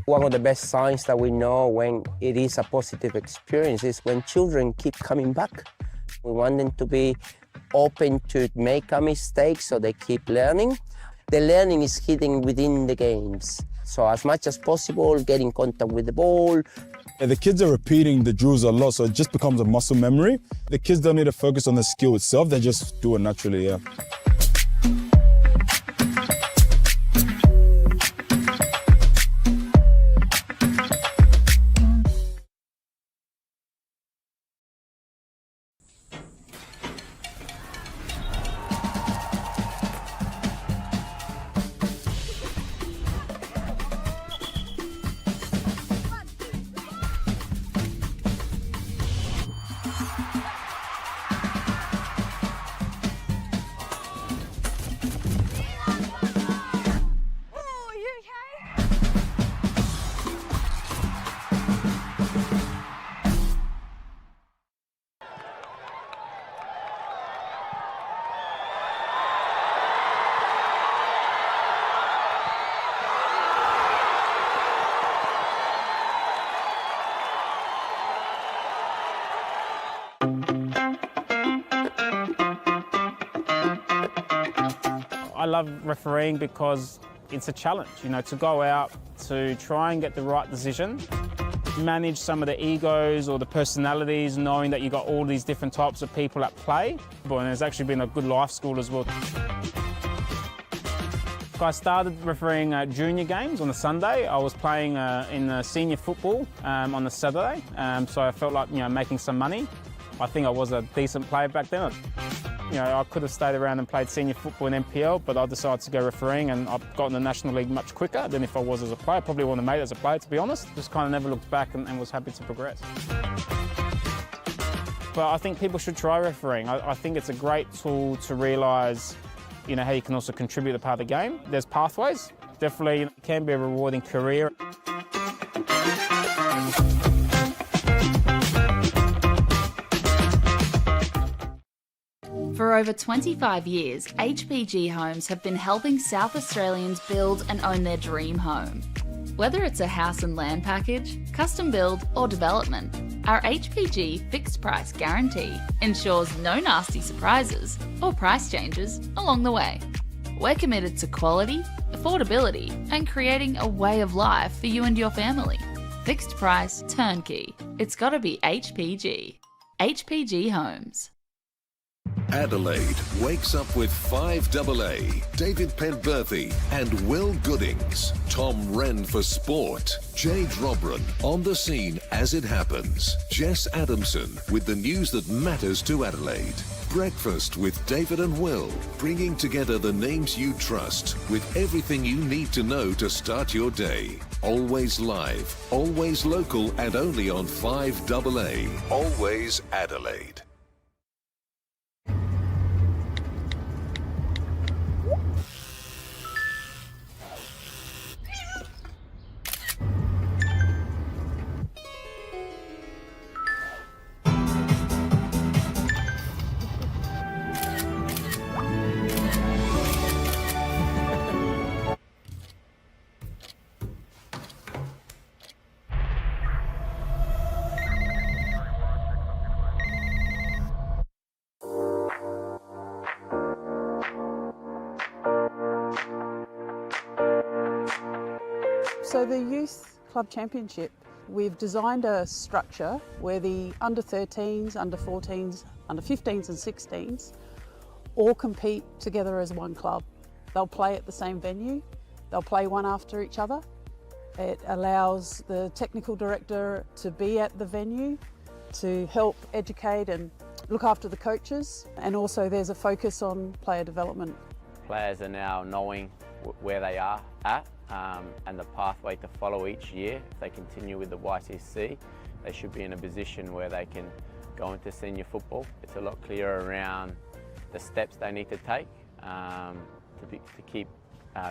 Speaker 13: One of the best signs that we know when it is a positive experience is when children keep coming back. We want them to be open to make a mistake so they keep learning. The learning is hidden within the games. So as much as possible, get in contact with the ball.
Speaker 14: The kids are repeating the drills a lot, so it just becomes a muscle memory. The kids don't need to focus on the skill itself, they just do it naturally, yeah.
Speaker 15: I love refereeing because it's a challenge, you know, to go out to try and get the right decision, manage some of the egos or the personalities, knowing that you've got all these different types of people at play. And it's actually been a good life school as well. I started refereeing junior games on the Sunday. I was playing in senior football on the Saturday, so I felt like, you know, making some money. I think I was a decent player back then. You know, I could have stayed around and played senior football in NPL, but I decided to go refereeing, and I've got in the National League much quicker than if I was as a player. Probably wouldn't have made it as a player, to be honest. Just kind of never looked back and was happy to progress. But I think people should try refereeing. I think it's a great tool to realise, you know, how you can also contribute to part of the game. There's pathways. Definitely it can be a rewarding career.
Speaker 2: For over 25 years, HPG Homes have been helping South Australians build and own their dream home. Whether it's a house and land package, custom build or development, our HPG fixed price guarantee ensures no nasty surprises or price changes along the way. We're committed to quality, affordability and creating a way of life for you and your family. Fixed price turnkey. It's gotta be HPG. HPG Homes.
Speaker 7: Adelaide wakes up with 5AA, David Penberthy and Will Goodings, Tom Wren for sport, Jay Drobran on the scene as it happens, Jess Adamson with the news that matters to Adelaide, Breakfast with David and Will, bringing together the names you trust with everything you need to know to start your day. Always live, always local and only on 5AA, always Adelaide.
Speaker 16: So the Youth Club Championship, we've designed a structure where the under 13s, under 14s, under 15s and 16s all compete together as one club. They'll play at the same venue, they'll play one after each other. It allows the technical director to be at the venue to help educate and look after the coaches, and also there's a focus on player development.
Speaker 17: Players are now knowing where they are at and the pathway to follow each year. If they continue with the YTC, they should be in a position where they can go into senior football. It's a lot clearer around the steps they need to take to keep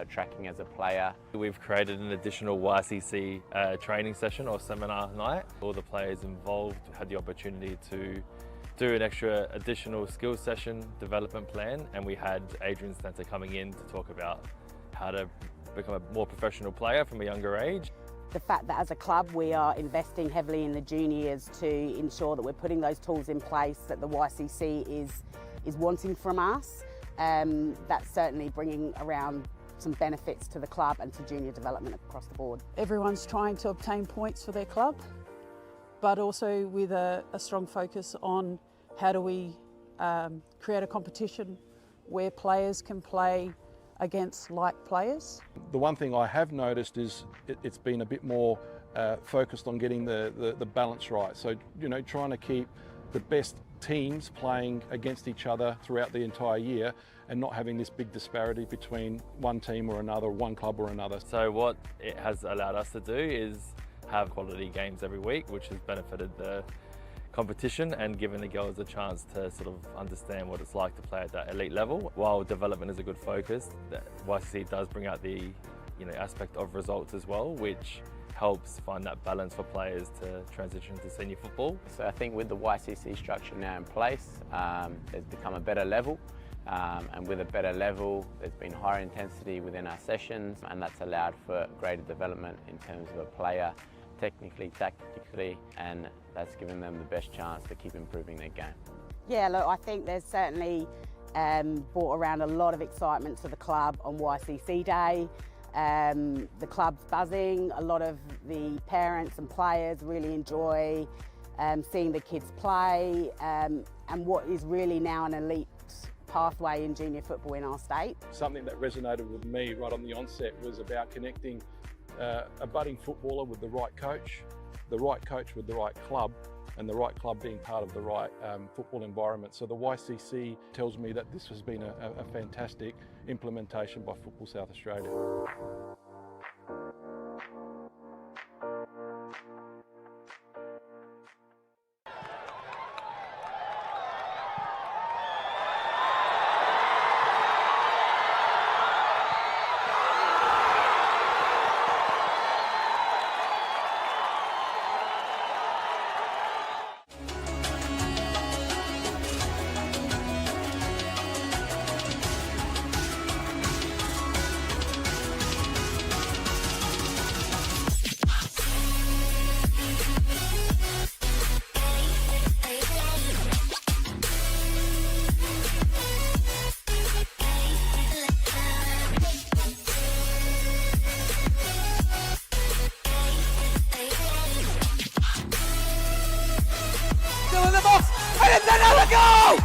Speaker 17: tracking as a player.
Speaker 18: We've created an additional YCC training session or seminar night. All the players involved had the opportunity to do an extra additional skills session development plan, and we had Adrian Stanter coming in to talk about how to become a more professional player from a younger age.
Speaker 19: The fact that as a club we are investing heavily in the juniors to ensure that we're putting those tools in place that the YCC is wanting from us, that's certainly bringing around some benefits to the club and to junior development across the board.
Speaker 16: Everyone's trying to obtain points for their club, but also with a strong focus on how do we create a competition where players can play against like players.
Speaker 10: The one thing I have noticed is it's been a bit more focused on getting the balance right. So, you know, trying to keep the best teams playing against each other throughout the entire year and not having this big disparity between one team or another, one club or another.
Speaker 18: So what it has allowed us to do is have quality games every week, which has benefited the competition and given the girls a chance to sort of understand what it's like to play at that elite level. While development is a good focus, the YCC does bring out the aspect of results as well, which helps find that balance for players to transition to senior football.
Speaker 17: So I think with the YCC structure now in place, there's become a better level. And with a better level, there's been higher intensity within our sessions, and that's allowed for greater development in terms of a player, technically, tactically, and that's given them the best chance to keep improving their game.
Speaker 19: Yeah, look, I think there's certainly brought around a lot of excitement to the club on YCC Day. The club's buzzing, a lot of the parents and players really enjoy seeing the kids play, and what is really now an elite pathway in junior football in our state.
Speaker 10: Something that resonated with me right on the onset was about connecting a budding footballer with the right coach with the right club, and the right club being part of the right football environment. So the YCC tells me that this has been a fantastic implementation by Football South Australia.
Speaker 11: Another goal!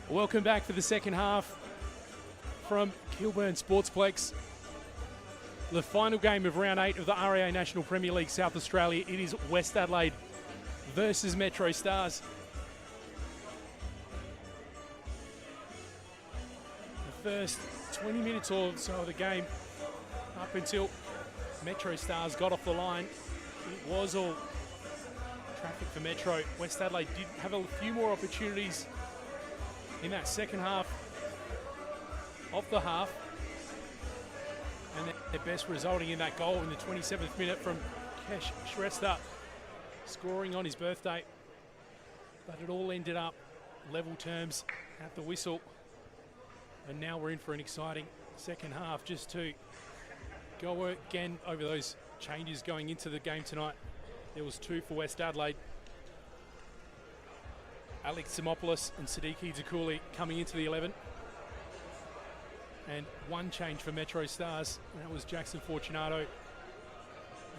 Speaker 4: Welcome back for the second half from Kilburn Sportsplex. The final game of round 8 of the RD8 National Premier League South Australia. It is West Adelaide versus MetroStars. The first 20 minutes or so of the game, up until MetroStars got off the line, it was all traffic for Metro. West Adelaide did have a few more opportunities in that second half of the half. their best, resulting in that goal in the 27th minute from Kesh Shrestha, scoring on his birthday. But it all ended up level terms at the whistle. And now we're in for an exciting second half. Just to go again over those changes going into the game tonight. There was 2 for West Adelaide. Alex Simopoulos and Siddiqui Zakuli coming into the 11. And 1 change for MetroStars, and that was Jackson Fortunato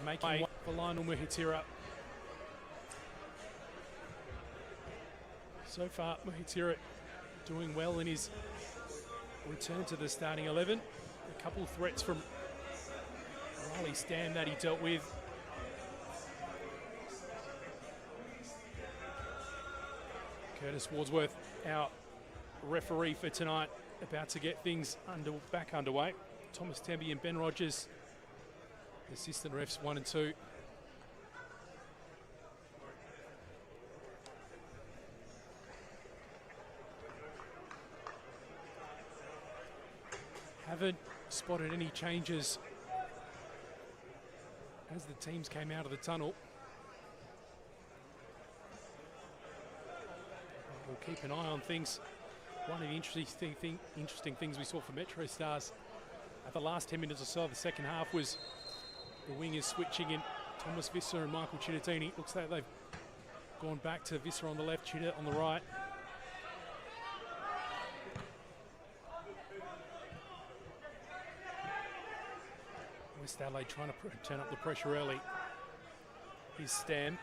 Speaker 4: making way for Lionel Muhitira. So far, Muhitira doing well in his return to the starting 11. A couple of threats from Riley Stam that he dealt with. Curtis Wadsworth, our referee for tonight, about to get things back underway. Thomas Temby and Ben Rogers, assistant refs 1 and 2. Haven't spotted any changes as the teams came out of the tunnel. We'll keep an eye on things. One of the interesting things we saw for MetroStars at the last 10 minutes or so of the second half was the wingers switching in Thomas Visser and Michael Chittitini. Looks like they've gone back to Visser on the left, Chitta on the right. West Adelaide trying to turn up the pressure early. Here's Stam.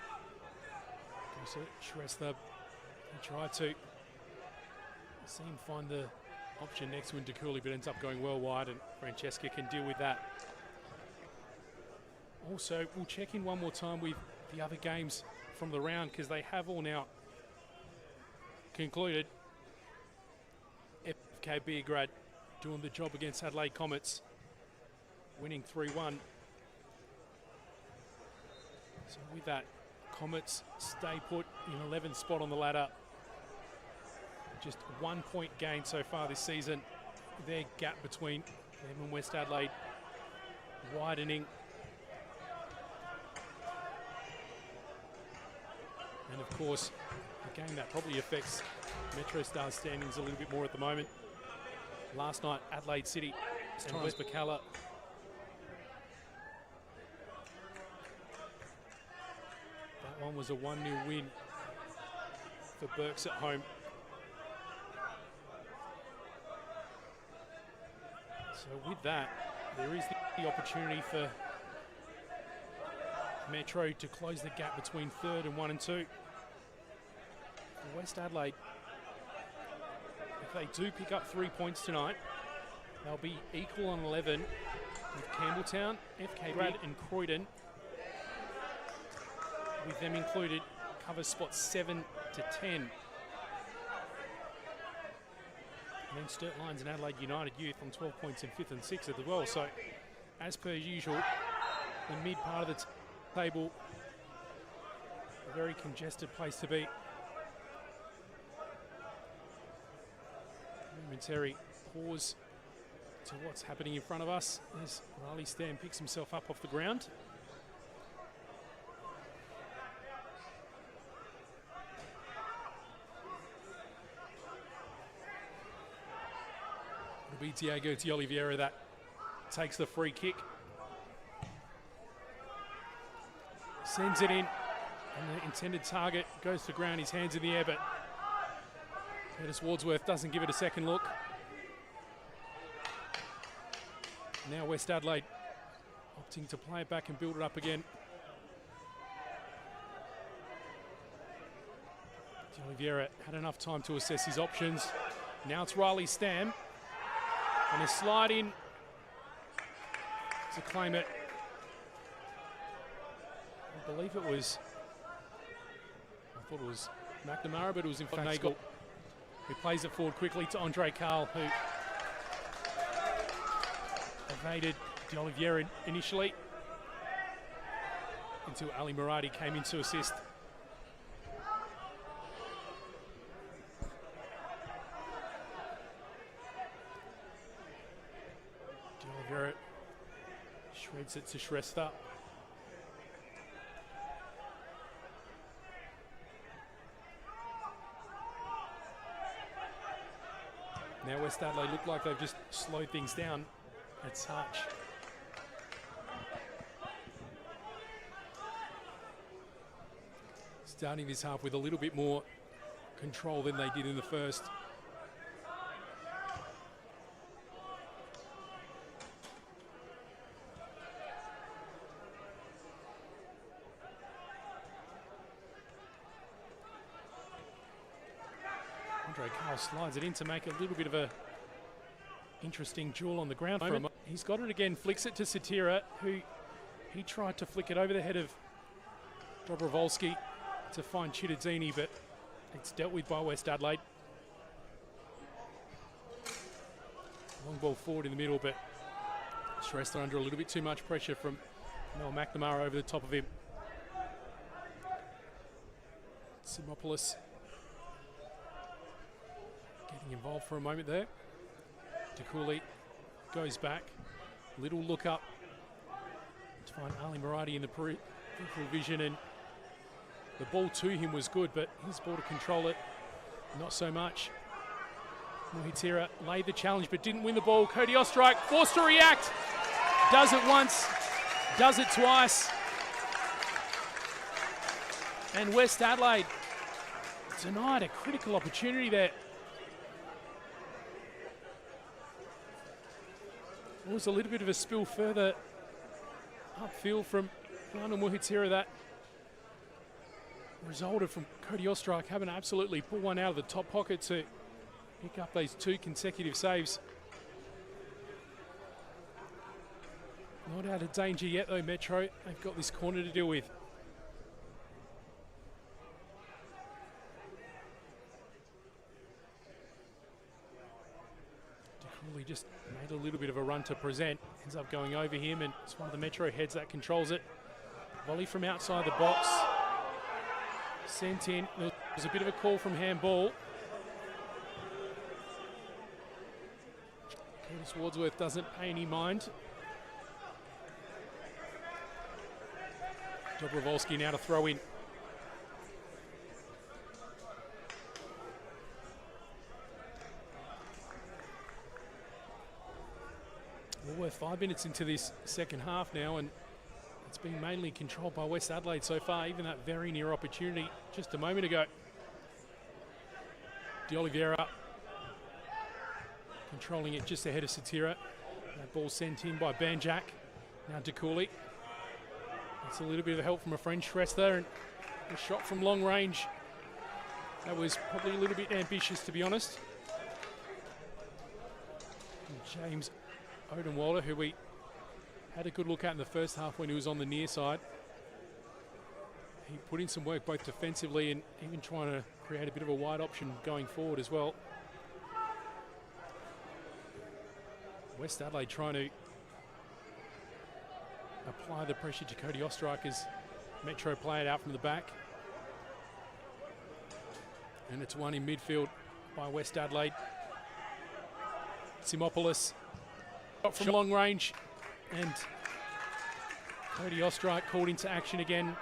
Speaker 4: Goes to Shrestha. He tried to see him find the option next to Ndakuli, but ends up going well wide, and Francesca can deal with that. Also, we'll check in one more time with the other games from the round, because they have all now concluded. FK Beograd doing the job against Adelaide Comets, winning 3-1. So with that, Comets stay put in 11th spot on the ladder. Just 1 point gain so far this season. Their gap between them and West Adelaide widening. And of course, a game that probably affects MetroStars standings a little bit more at the moment. Last night, Adelaide City and West Bacala. That one was a 1-0 win for Berks at home. So with that, there is the opportunity for Metro to close the gap between 3rd and 1 and 2. For West Adelaide, if they do pick up 3 points tonight, they'll be equal on 11 with Campbelltown, FKB and Croydon. With them included, covers spots 7 to 10. And then Sturt Lions and Adelaide United Youth on 12 points in 5th and 6th as well. So, as per usual, the mid part of the table, a very congested place to be. Momentary pause to what's happening in front of us as Riley Stam picks himself up off the ground. It'll be Diego de Oliveira that takes the free kick. Sends it in, and the intended target goes to ground. His hands in the air, but Curtis Wadsworth doesn't give it a second look. Now West Adelaide opting to play it back and build it up again. De Oliveira had enough time to assess his options. Now it's Riley Stam. And a slide in to claim it. I believe it was, I thought it was McNamara, but it was in fact Nagel, who plays it forward quickly to Andre Carl, who evaded De Oliveira initially until Ali Muradi came in to assist. Shreds it to Shrestha. Now West Adelaide look like they've just slowed things down a touch. Starting this half with a little bit more control than they did in the first. Carl slides it in to make a little bit of a interesting duel on the ground for a moment. He's got it again, flicks it to Satira, who he tried to flick it over the head of Dobrovolsky to find Chittadzini, but it's dealt with by West Adelaide. Long ball forward in the middle, but Shrestha under a little bit too much pressure from Mel McNamara over the top of him. Simopoulos getting involved for a moment there. DeCooley goes back, little look up to find Ali Murati in the peripheral vision, and the ball to him was good, but his ball to control it, not so much. Mohitira laid the challenge but didn't win the ball. Cody Ostrike forced to react. Does it once, does it twice. And West Adelaide denied a critical opportunity there. It was a little bit of a spill further upfield from Lionel Mohitira that resulted from Cody Ostrike having to absolutely pull one out of the top pocket to pick up those 2 consecutive saves. Not out of danger yet though, Metro. They've got this corner to deal with. DeCooley just made a little bit of a run to present. Ends up going over him, and it's one of the Metro heads that controls it. Volley from outside the box. Sent in. There was a bit of a call from handball. Curtis Wadsworth doesn't pay any mind. Dobrovolsky now to throw in. Well, we're 5 minutes into this second half now, and it's been mainly controlled by West Adelaide so far, even that very near opportunity just a moment ago. De Oliveira controlling it just ahead of Satira. That ball sent in by Banjak. Now DeCooley. That's a little bit of help from a friend, Shrestha, and a shot from long range. That was probably a little bit ambitious, to be honest. And James Odenwalder, who we had a good look at in the first half when he was on the near side. He put in some work both defensively and even trying to create a bit of a wide option going forward as well. West Adelaide trying to apply the pressure to Cody Ostrike as Metro play it out from the back. And it's one in midfield by West Adelaide. Simopoulos from long range, and Cody Ostrike called into action again,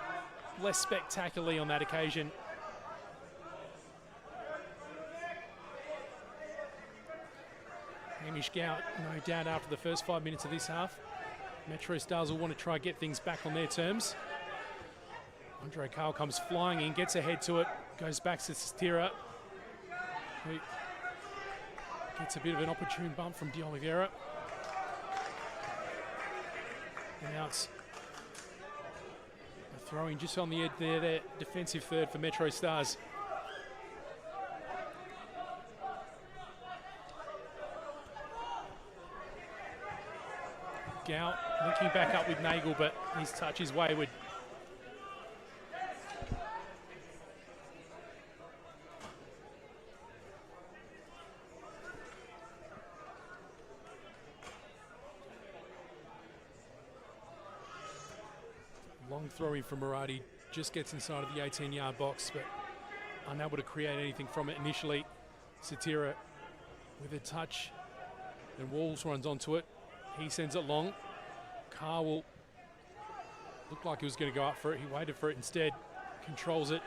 Speaker 4: less spectacularly on that occasion. Hamish Gout, no doubt after the first 5 minutes of this half, MetroStars will want to try and get things back on their terms. Andre Carl comes flying in, gets ahead to it, goes back to Satira, who gets a bit of an opportune bump from De Oliveira. And now it's a throw-in just on the edge there, their defensive third for MetroStars. Gout linking back up with Nagel, but his touch is wayward. Long throw in from Murati, just gets inside of the 18-yard box, but unable to create anything from it initially. Satira with a touch, and Walls runs onto it. He sends it long. Carr will look like he was going to go up for it. He waited for it instead. Controls it.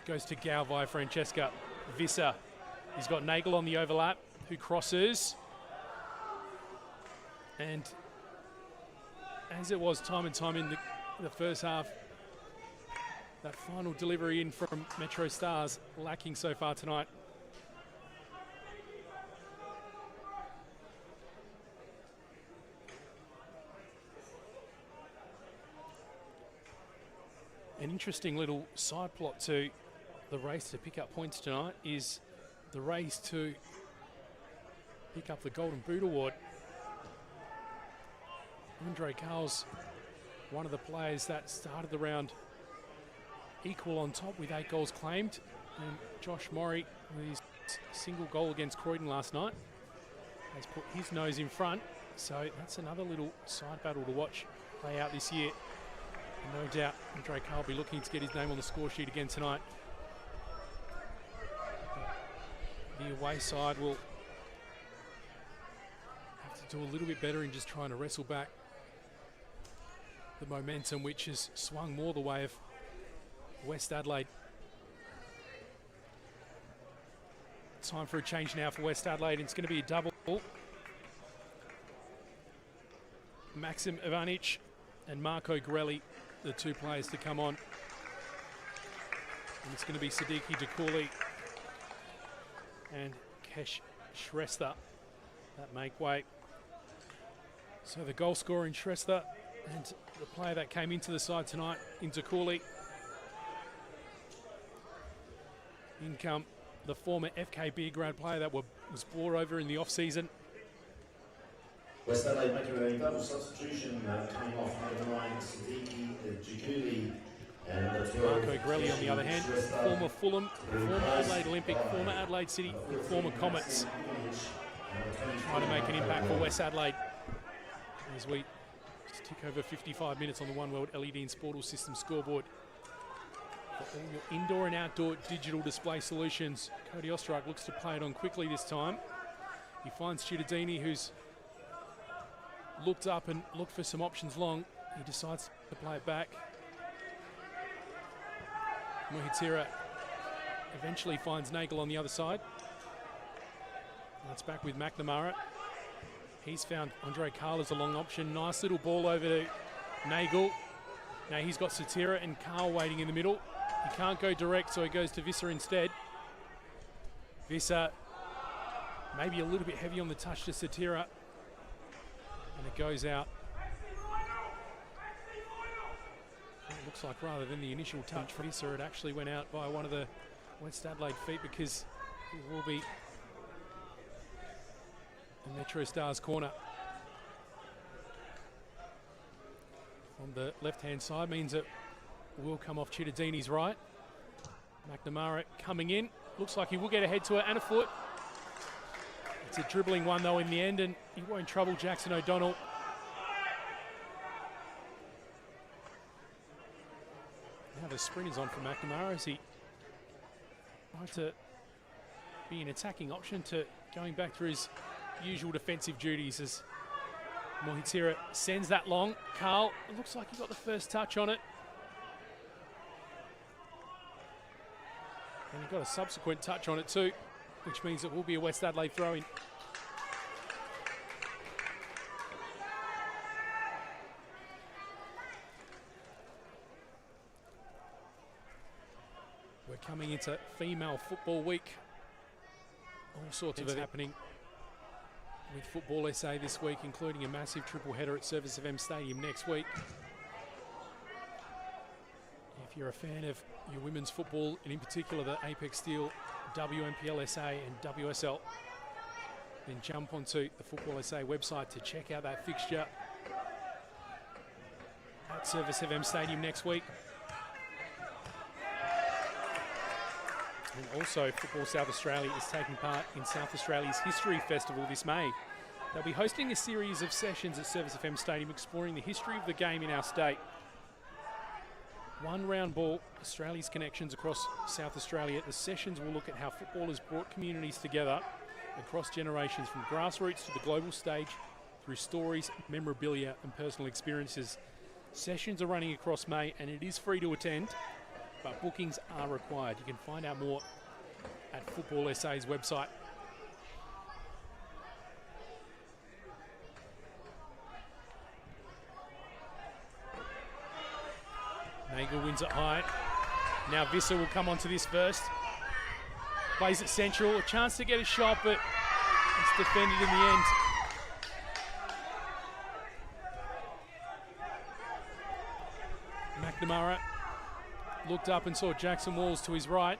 Speaker 4: Goes to Gao via Francesca. Visser. He's got Nagel on the overlap, who crosses. And as it was time and time in the first half, that final delivery in from MetroStars lacking so far tonight. An interesting little side plot to the race to pick up points tonight is the race to pick up the Golden Boot Award. Andre Carl's one of the players that started the round equal on top with 8 goals claimed, and Josh Morey, with his single goal against Croydon last night, has put his nose in front. So that's another little side battle to watch play out this year. And no doubt Andre Carl will be looking to get his name on the score sheet again tonight. The away side will have to do a little bit better in just trying to wrestle back the momentum, which has swung more the way of West Adelaide. Time for a change now for West Adelaide. It's going to be a double. Maxim Ivanic and Marco Grelli, the 2 players to come on. And it's going to be Siddiqui Dakuli and Kesh Shrestha that make way. So the goal scorer in Shrestha and the player that came into the side tonight in Dakuli. In come the former FK Beergrad player that was brought over in the off-season.
Speaker 1: West Adelaide making a double substitution, coming off number 9, Siddiqui Dakuli.
Speaker 4: Marco Grelli, on the other hand, former Fulham, former Adelaide Olympic, former Adelaide City, and former Comets. Trying to make an impact for West Adelaide as we tick over 55 minutes on the One World LED and Sportal System scoreboard. For all your indoor and outdoor digital display solutions, Cody Osterreich looks to play it on quickly this time. He finds Cittadini, who's looked up and looked for some options long. He decides to play it back. Mohitira eventually finds Nagel on the other side. That's back with McNamara. He's found Andre Carl as a long option. Nice little ball over to Nagel. Now he's got Satira and Carl waiting in the middle. He can't go direct, so he goes to Visser instead. Visser maybe a little bit heavy on the touch to Satira. And it goes out. It looks like rather than the initial touch for Visser, it actually went out by one of the West Adelaide feet, because it will be the MetroStars corner. On the left-hand side means it will come off Cittadini's right. McNamara coming in. Looks like he will get a head to it and a foot. It's a dribbling one though in the end, and he won't trouble Jackson O'Donnell. Now the sprint is on for McNamara as he tried to be an attacking option to going back through his usual defensive duties, as Mohitira sends that long. Carl, it looks like he got the first touch on it. And he got a subsequent touch on it too, which means it will be a West Adelaide throw-in. We're coming into Female Football Week. All sorts of events happening with Football SA this week, including a massive triple header at Service FM Stadium next week. If you're a fan of your women's football, and in particular the Apex Steel WMPLSA and WSL, then jump onto the Football SA website to check out that fixture at Service FM Stadium next week. And also, Football South Australia is taking part in South Australia's History Festival this May. They'll be hosting a series of sessions at Service FM Stadium exploring the history of the game in our state. One round ball, Australia's connections across South Australia. The sessions will look at how football has brought communities together across generations, from grassroots to the global stage, through stories, memorabilia and personal experiences. Sessions are running across May and it is free to attend, but bookings are required. You can find out more at Football SA's website. Nagel wins it high. Now Visser will come onto this first. Plays it central, a chance to get a shot, but it's defended in the end. McNamara looked up and saw Jackson Walls to his right.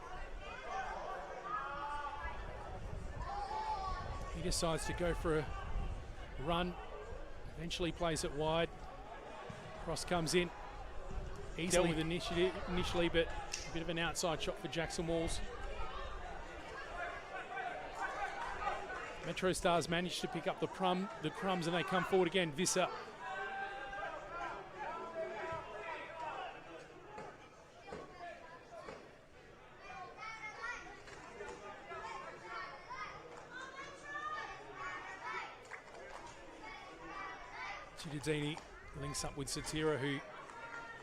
Speaker 4: He decides to go for a run, eventually plays it wide. Cross comes in. Dealt with initially, but a bit of an outside shot for Jackson Walls. MetroStars managed to pick up the crumbs and they come forward again. Visser. Cittadini links up with Satira, who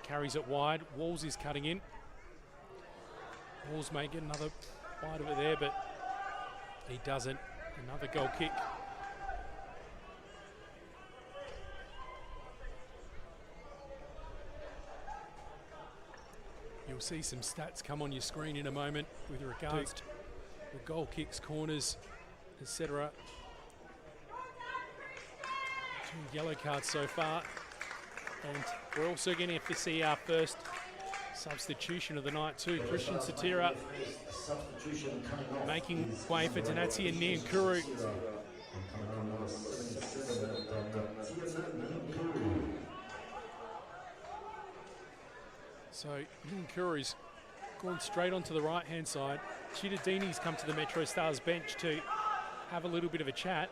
Speaker 4: carries it wide. Walls is cutting in. Walls may get another bite of it there, but he doesn't. Another goal kick. You'll see some stats come on your screen in a moment with regards to the goal kicks, corners, etc. 2 yellow cards so far. And we're also going to see our first substitution of the night too. Christian Satira making way for Donati and Niankuru. So Niankuru's gone straight onto the right-hand side. Cittadini's come to the MetroStars bench to have a little bit of a chat.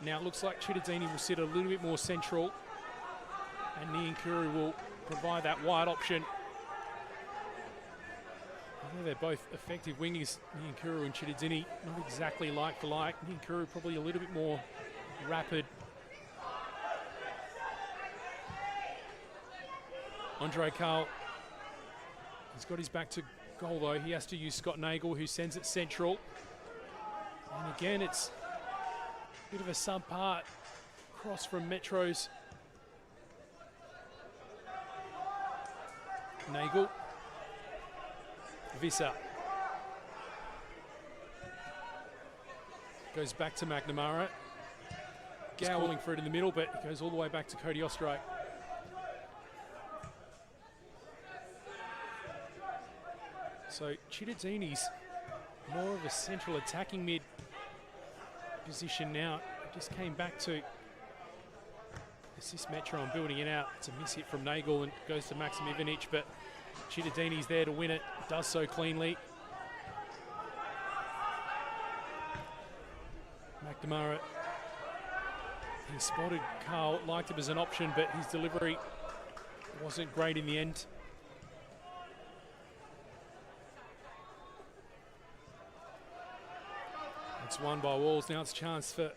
Speaker 4: Now it looks like Cittadini will sit a little bit more central and Niankuru will provide that wide option. I know they're both effective wingers, Niankuru and Cittadini, not exactly like for like. Niankuru probably a little bit more rapid. Andre Carl, he's got his back to goal though. He has to use Scott Nagel, who sends it central. And again, it's a bit of a subpart cross from Metro's Nagel. Visser goes back to McNamara. Gowling for it in the middle, but it goes all the way back to Cody Osterreich. So Cittadini's more of a central attacking mid position now. Just came back to assist Metro on building it out. It's a miss hit from Nagel and goes to Maxim Ivanic, but Cittadini's there to win it, does so cleanly. McNamara, he spotted Carl, liked him as an option, but his delivery wasn't great in the end. It's won by Walls. Now it's a chance for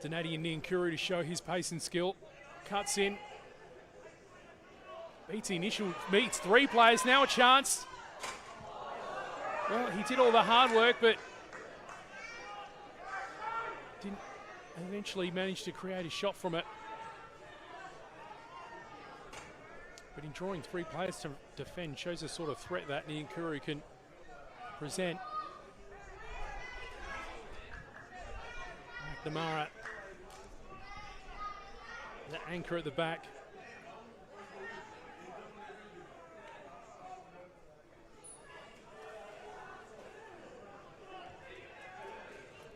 Speaker 4: Donati and Niankuru to show his pace and skill. Cuts in. Beats 3 players. Now a chance. Well, he did all the hard work, but didn't eventually manage to create a shot from it. But in drawing 3 players to defend shows the sort of threat that Niankuru can present. McNamara, the anchor at the back.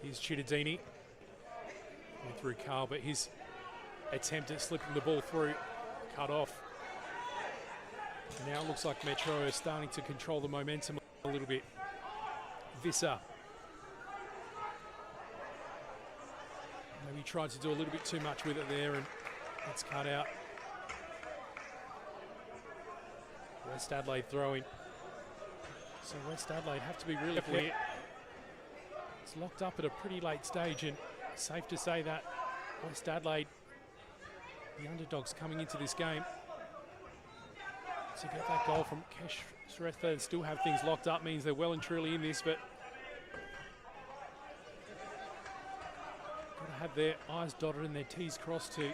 Speaker 4: Here's Cittadini. Went through Carl, but his attempt at slipping the ball through cut off. Now it looks like Metro is starting to control the momentum a little bit. Visser. Maybe tried to do a little bit too much with it there and it's cut out. West Adelaide throwing. So West Adelaide have to be really clear. It's locked up at a pretty late stage and safe to say that West Adelaide, the underdogs coming into this game, to get that goal from Kesh Sretha and still have things locked up means they're well and truly in this, but got to have their I's dotted and their T's crossed to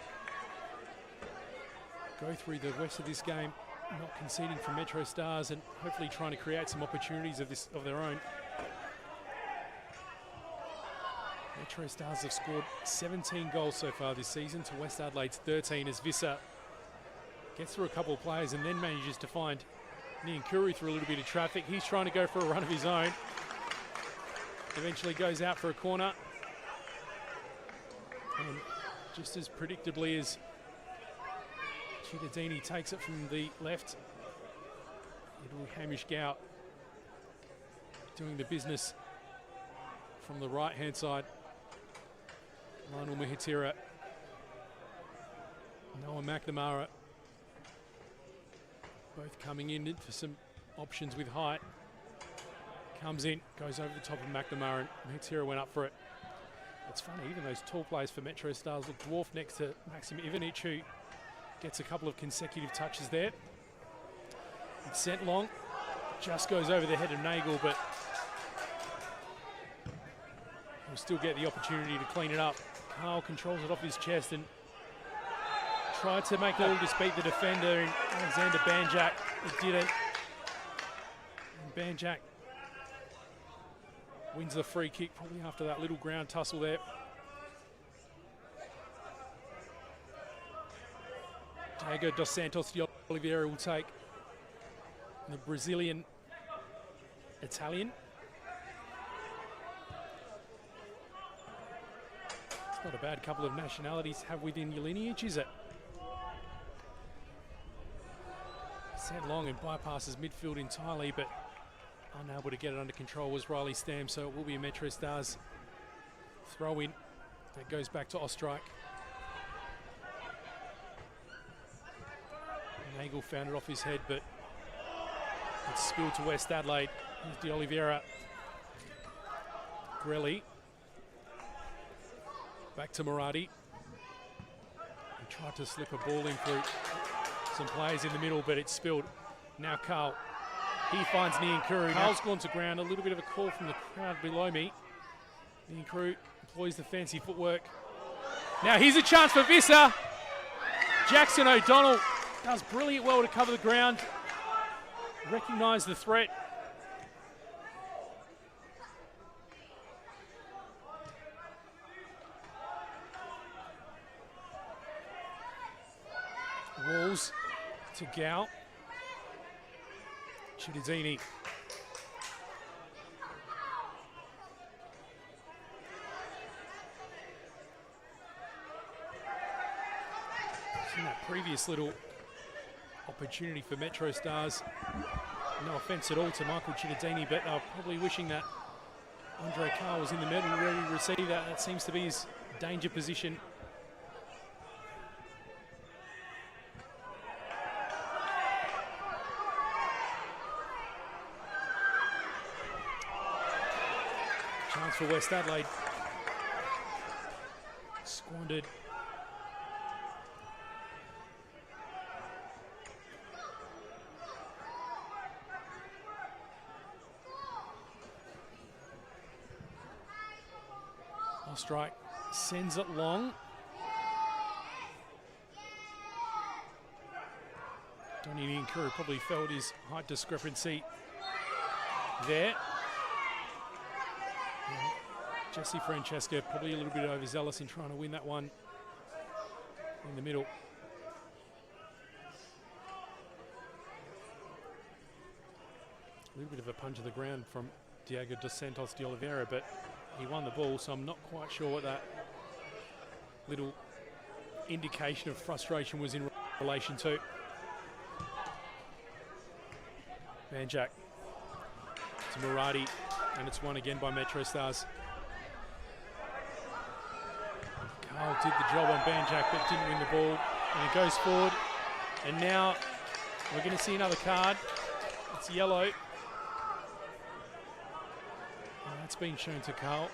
Speaker 4: go through the rest of this game, not conceding from MetroStars and hopefully trying to create some opportunities of their own. MetroStars have scored 17 goals so far this season to West Adelaide's 13 as Visser gets through a couple of players and then manages to find Niankuru through a little bit of traffic. He's trying to go for a run of his own. Eventually goes out for a corner. And just as predictably as Chittadini takes it from the left, it'll be Hamish Gow doing the business from the right-hand side. Lionel Mihitira, Noah McNamara, both coming in for some options with height. Comes in, goes over the top of McNamara, and Mihitira went up for it. It's funny, even those tall players for MetroStars look dwarfed next to Maxim Ivanic, who gets a couple of consecutive touches there. It's sent long, just goes over the head of Nagel, but he'll still get the opportunity to clean it up. Carl controls it off his chest and tried to make all to beat the defender in Alexander Banjak. It didn't. And Banjak wins the free kick probably after that little ground tussle there. Diego dos Santos de Oliveira will take the Brazilian Italian. It's not a bad couple of nationalities to have within your lineage, is it? Sent long and bypasses midfield entirely, but unable to get it under control was Riley Stam, so it will be a MetroStars throw in. That goes back to Ostrike. Nagel found it off his head, but it's spilled to West Adelaide. Here's De Oliveira. Grelly. Back to Murati. He tried to slip a ball in through some players in the middle, but it's spilled. Now Carl. He finds Niankuru. Carl's gone to ground. A little bit of a call from the crowd below me. Niankuru employs the fancy footwork. Now here's a chance for Visser. Jackson O'Donnell does brilliant well to cover the ground. Recognise the threat. Walls to Gow. Chittadini. Seen that previous little opportunity for MetroStars. No offence at all to Michael Chittadini, but they're probably wishing that Andre Carr was in the middle ready to receive that. That seems to be his danger position. Chance for West Adelaide. Squandered. Strike sends it long. Donnie Niankuru probably felt his height discrepancy there. And Jesse Francesca probably a little bit overzealous in trying to win that one in the middle. A little bit of a punch to the ground from Diego dos Santos de Oliveira, but he won the ball, so I'm not quite sure what that little indication of frustration was in relation to. Banjak to Murati, and it's won again by MetroStars. Carl did the job on Banjak, but didn't win the ball, and it goes forward. And now we're going to see another card. It's yellow. And that's been shown to Carl.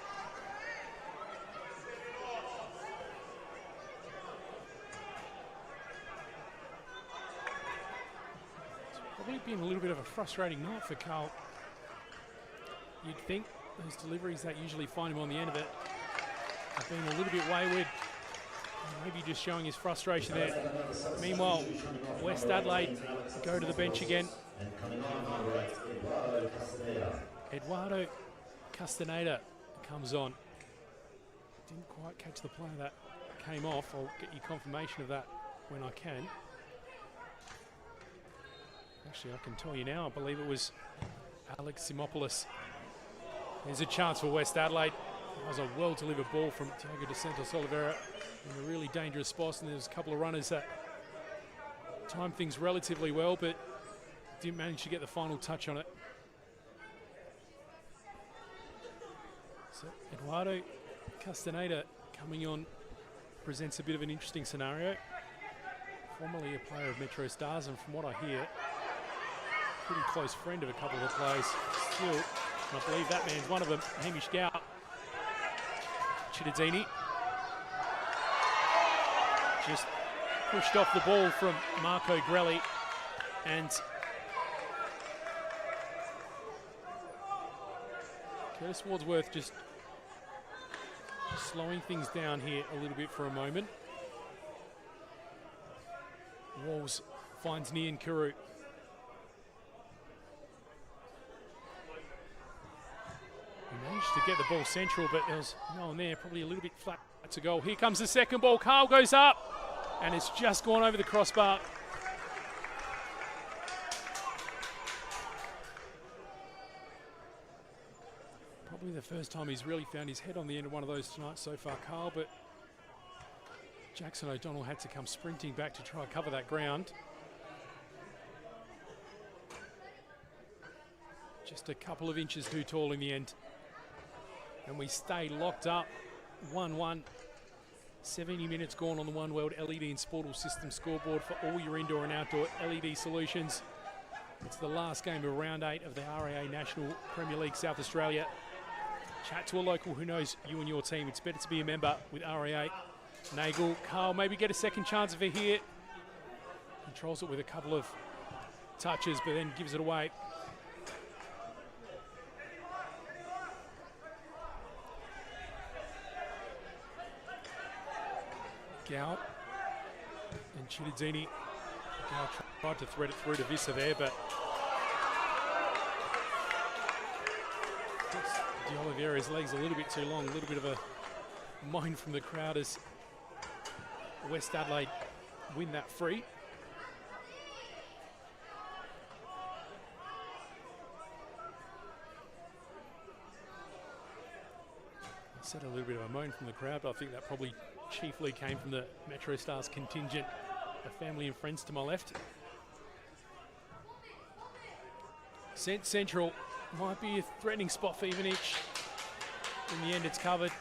Speaker 4: probably been a little bit of a frustrating night for Carl. You'd think those deliveries that usually find him on the end of it have been a little bit wayward. Maybe just showing his frustration there. Meanwhile, West Adelaide go to the bench again. Eduardo Castaneda comes on. Didn't quite catch the player that came off. I'll get you confirmation of that when I can. Actually, I can tell you now, I believe it was Alex Simopoulos. There's a chance for West Adelaide. That was a well-delivered ball from Tiago de Santos Oliveira in a really dangerous spot, and there's a couple of runners that timed things relatively well, but didn't manage to get the final touch on it. So Eduardo Castaneda coming on presents a bit of an interesting scenario. Formerly a player of MetroStars, and from what I hear, pretty close friend of a couple of the players still. And I believe that man's one of them, Hamish Gow. Chittadini just pushed off the ball from Marco Grelli, and Curtis Wadsworth just slowing things down here a little bit for a moment. Walls finds Nian Kuru. He managed to get the ball central, but there was no one there, probably a little bit flat to goal. Here comes the second ball. Carl goes up, and it's just gone over the crossbar. Probably the first time he's really found his head on the end of one of those tonight so far, Carl, but Jackson O'Donnell had to come sprinting back to try and cover that ground. Just a couple of inches too tall in the end. And we stay locked up, 1-1. 70 minutes gone on the One World LED and Sportal System scoreboard for all your indoor and outdoor LED solutions. It's the last game of round 8 of the RAA National Premier League South Australia. Chat to a local who knows you and your team. It's better to be a member with RAA. Nagel, Carl, maybe get a second chance of it here. Controls it with a couple of touches, but then gives it away. Gow and Chittadini. Gow tried to thread it through to Visser there, but De Oliveira's legs a little bit too long. A little bit of a moan from the crowd as West Adelaide win that free. I said a little bit of a moan from the crowd, but I think that probably chiefly came from the MetroStars contingent of family and friends to my left. Central might be a threatening spot for Ivanich. In the end, it's covered,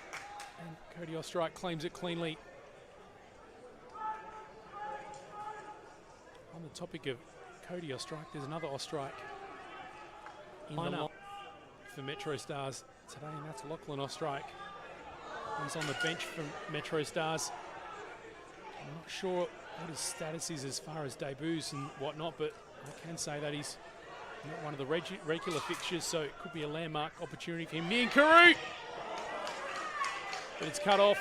Speaker 4: and Cody Ostrike claims it cleanly. On the topic of Cody Ostrike, there's another Ostrike in the line for MetroStars today, and that's Lachlan Ostrike. He's on the bench from MetroStars. I'm not sure what his status is as far as debuts and whatnot, but I can say that he's not one of the regular fixtures, so it could be a landmark opportunity for him. Nian Kuru! But it's cut off.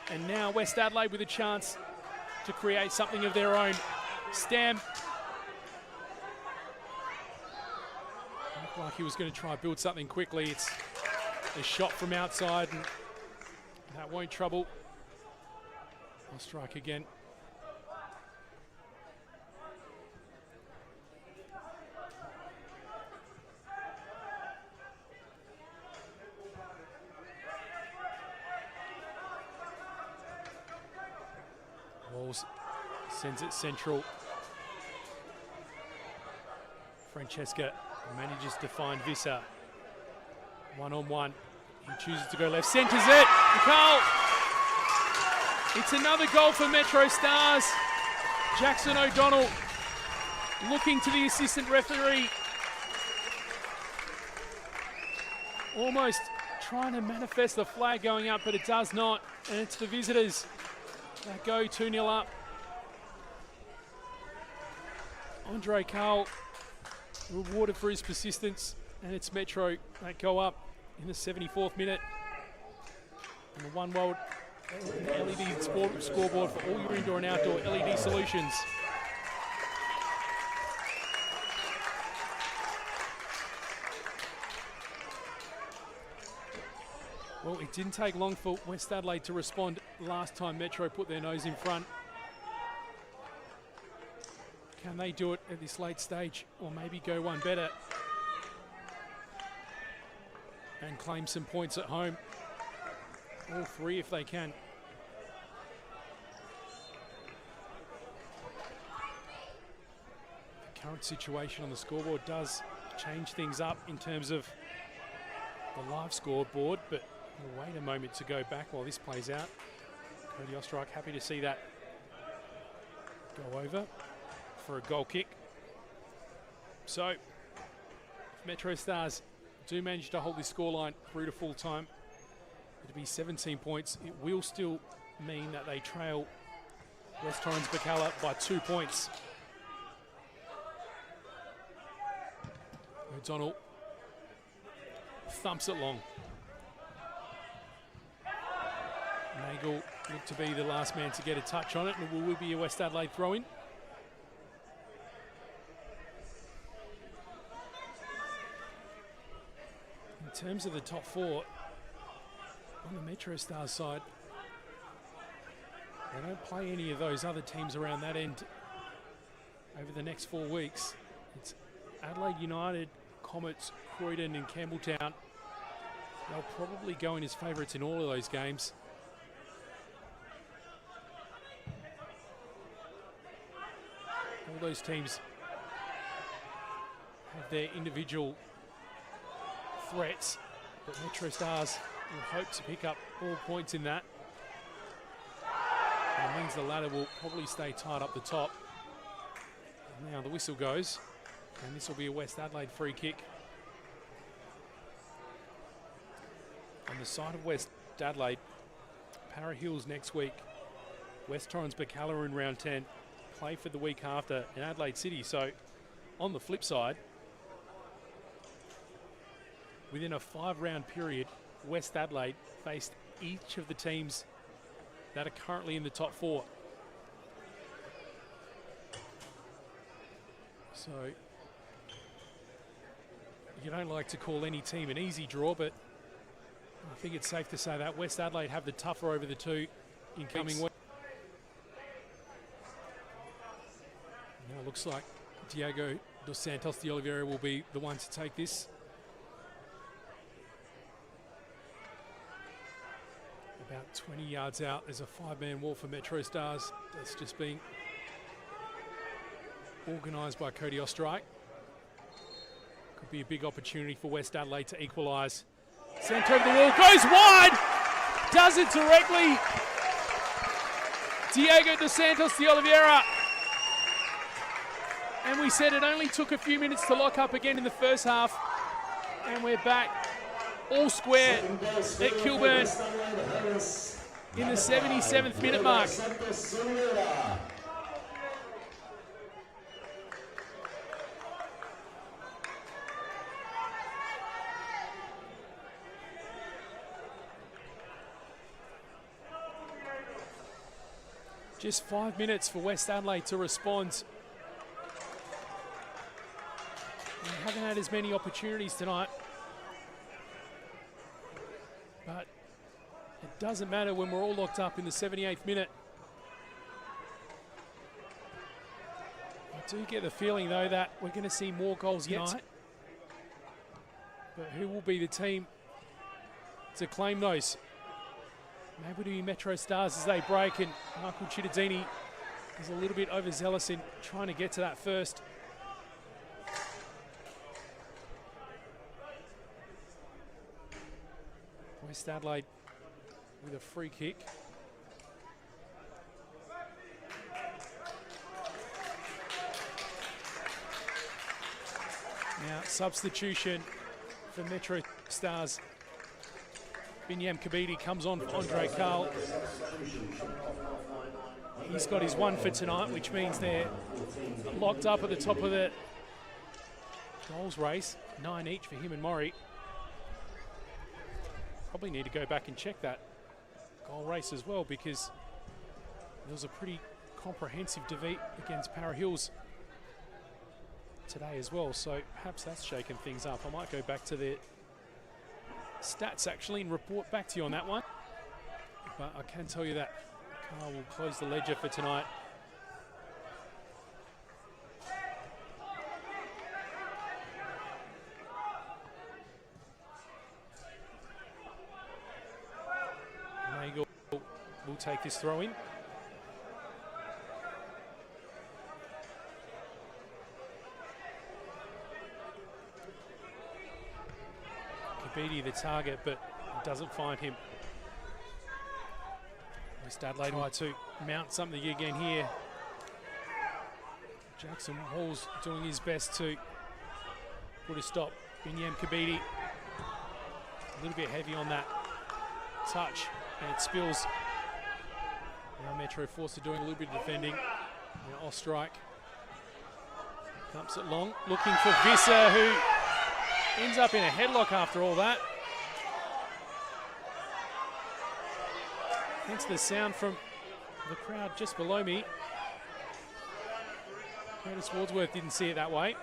Speaker 4: And now West Adelaide with a chance to create something of their own. Stam. Looked like he was going to try and build something quickly. It's a shot from outside, and that won't trouble. I'll strike again. Walls sends it central. Francesca manages to find Visser. One-on-one. He chooses to go left, centres it. Carl. It's another goal for MetroStars. Jackson O'Donnell looking to the assistant referee. Almost trying to manifest the flag going up, but it does not. And it's the visitors that go 2-0 up. Andre Carl rewarded for his persistence, and it's Metro that go up in the 74th minute. And the One World LED scoreboard for all your indoor and outdoor LED solutions. Well, it didn't take long for West Adelaide to respond last time Metro put their nose in front. Can they do it at this late stage, or maybe go one better and claim some points at home? All three if they can. The current situation on the scoreboard does change things up in terms of the live scoreboard, but we'll wait a moment to go back while this plays out. Cody Osterreich happy to see that go over for a goal kick. So, if MetroStars do manage to hold this scoreline through to full time, it'll be 17 points. It will still mean that they trail West Torrens Bacalla by 2 points. O'Donnell thumps it long. Nagel looked to be the last man to get a touch on it, and it will be a West Adelaide throw-in. In terms of the top four, on the MetroStars side, they don't play any of those other teams around that end over the next 4 weeks. It's Adelaide United, Comets, Croydon and Campbelltown. They'll probably go in as favourites in all of those games. All those teams have their individual threats, but MetroStars will hope to pick up all points in that. And it means the ladder will probably stay tight up the top. And now the whistle goes, and this will be a West Adelaide free kick. On the side of West Adelaide, Para Hills next week, West Torrens Bacalla in round 10, play for the week after in Adelaide City. So on the flip side, within a 5-round period, West Adelaide faced each of the teams that are currently in the top 4. So you don't like to call any team an easy draw, but I think it's safe to say that West Adelaide have the tougher over the two incoming weeks. Now it looks like Diego dos Santos de Oliveira will be the one to take this. About 20 yards out, there's a 5-man wall for MetroStars. That's just being organised by Cody Osterreich. Could be a big opportunity for West Adelaide to equalise. Sent over the wall, goes wide! Does it directly. Diego dos Santos de Oliveira. And we said it only took a few minutes to lock up again in the first half. And we're back all square at Kilburn in the 77th minute mark. Just 5 minutes for West Adelaide to respond. We haven't had as many opportunities tonight, but it doesn't matter when we're all locked up in the 78th minute. I do get the feeling, though, that we're going to see more goals tonight. But who will be the team to claim those? Maybe it'll be MetroStars as they break, and Michael Cittadini is a little bit overzealous in trying to get to that first. West Adelaide with a free kick. Now, substitution for MetroStars. Binyam Kabidi comes on for Andre Carl. He's got his one for tonight, which means they're locked up at the top of the Goals race, 9 each for him and Maury. Probably need to go back and check that goal race as well, because there was a pretty comprehensive defeat against Para Hills today as well, so perhaps that's shaken things up. I might go back to the stats actually and report back to you on that one. But I can tell you that Carl will close the ledger for tonight. Nagel will take this throw in. Kabidi the target, but doesn't find him. West Adelaide try to mount something again here. Jackson Hall's doing his best to put a stop. Binyam Kabidi a little bit heavy on that touch, and it spills. Now Metro forced to doing a little bit of defending. Now Ostrike dumps it long, looking for Visser, who ends up in a headlock after all that. Hence the sound from the crowd just below me. Curtis Wadsworth didn't see it that way.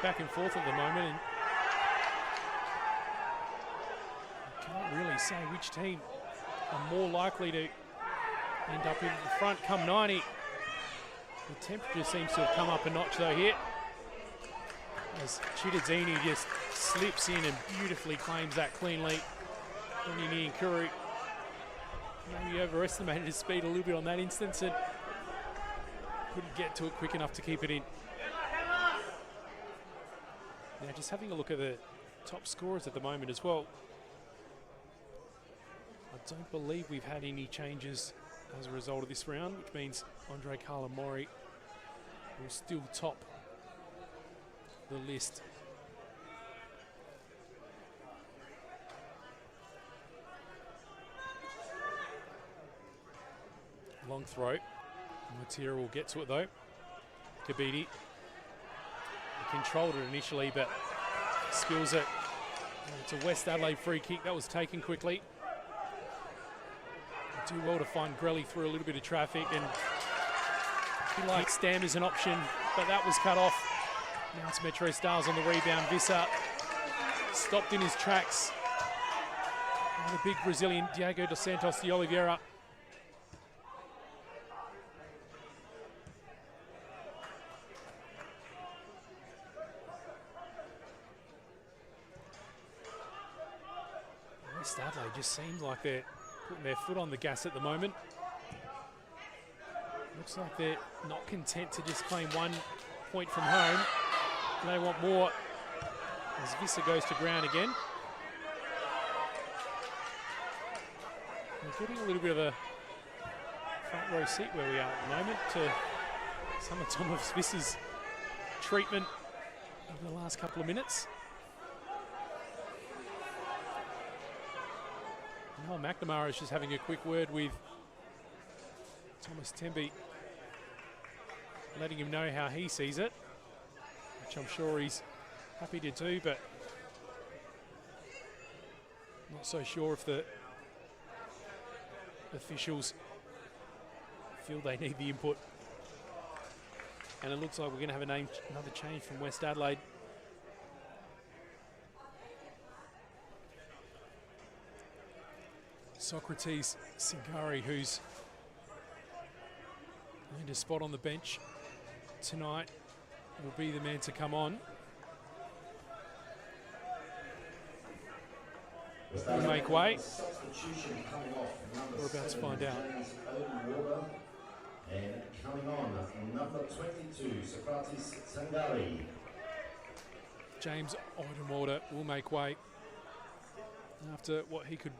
Speaker 4: Back and forth at the moment, and you can't really say which team are more likely to end up in the front come 90. The temperature seems to have come up a notch though here, as Chittadzini just slips in and beautifully claims that clean lead. Donini and Kuru maybe overestimated his speed a little bit on that instance and couldn't get to it quick enough to keep it in. Now just having a look at the top scorers at the moment as well. I don't believe we've had any changes as a result of this round, which means Andre Kalamori will still top the list. Long throw. Matera will get to it though. Kabidi controlled it initially, but spills it. It's a West Adelaide free kick that was taken quickly. Do well to find Grelly through a little bit of traffic, and he likes Stam as an option, but that was cut off. Now it's MetroStars on the rebound. Visser stopped in his tracks. And the big Brazilian Diego dos Santos de Oliveira. West Adelaide just seems like they're putting their foot on the gas at the moment. Looks like they're not content to just claim 1 point from home. They want more as Visser goes to ground again. We're getting a little bit of a front row seat where we are at the moment to some of Thomas Visser's treatment over the last couple of minutes. Noel McNamara is just having a quick word with Thomas Temby, letting him know how he sees it, which I'm sure he's happy to do, but not so sure if the officials feel they need the input. And it looks like we're going to have another change from West Adelaide. Socrates Singari, who's earned a spot on the bench tonight, will be the man to come on. We'll make way. We're about to find out.
Speaker 1: And coming on, number 22, Socrates Sangari.
Speaker 4: James Odenwater will make way after what he could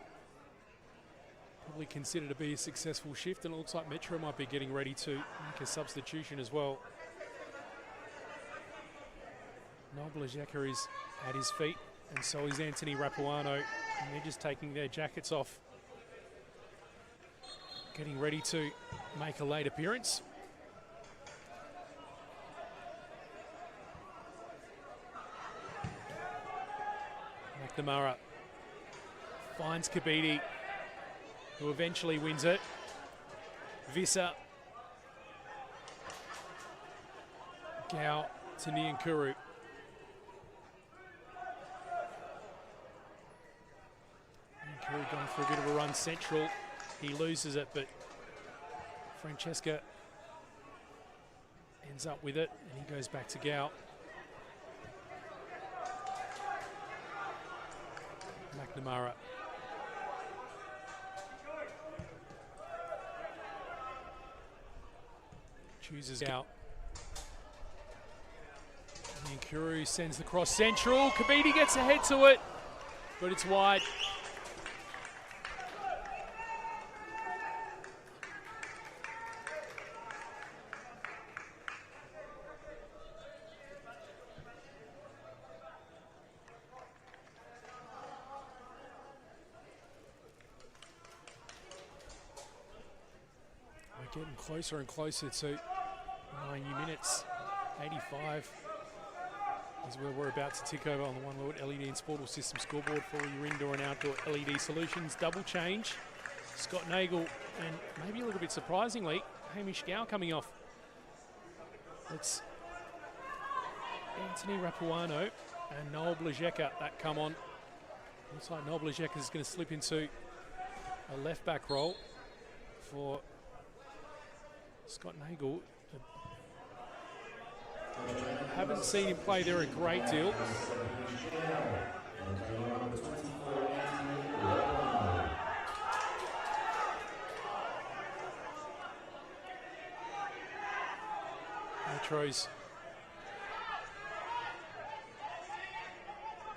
Speaker 4: probably considered to be a successful shift, and it looks like Metro might be getting ready to make a substitution as well. Noblezeka is at his feet, and so is Anthony Rapuano, and they're just taking their jackets off, getting ready to make a late appearance. McNamara finds Kabidi, who eventually wins it. Visser. Gao to Niankuru. Niankuru going for a bit of a run central. He loses it, but Francesca ends up with it, and he goes back to Gao. McNamara. Chooses out. Niankuru sends the cross central. Kabidi gets ahead to it, but it's wide. We're getting closer and closer to 90 minutes. 85 is where we're about to tick over on the One Lord LED and Sportal System scoreboard for your indoor and outdoor LED solutions. Double change. Scott Nagel, and maybe a little bit surprisingly, Hamish Gow coming off. It's Anthony Rapuano and Noel Blazeka that come on. Looks like Noel Blazeka is going to slip into a left back role for Scott Nagel. Haven't seen him play there a great deal. Metro's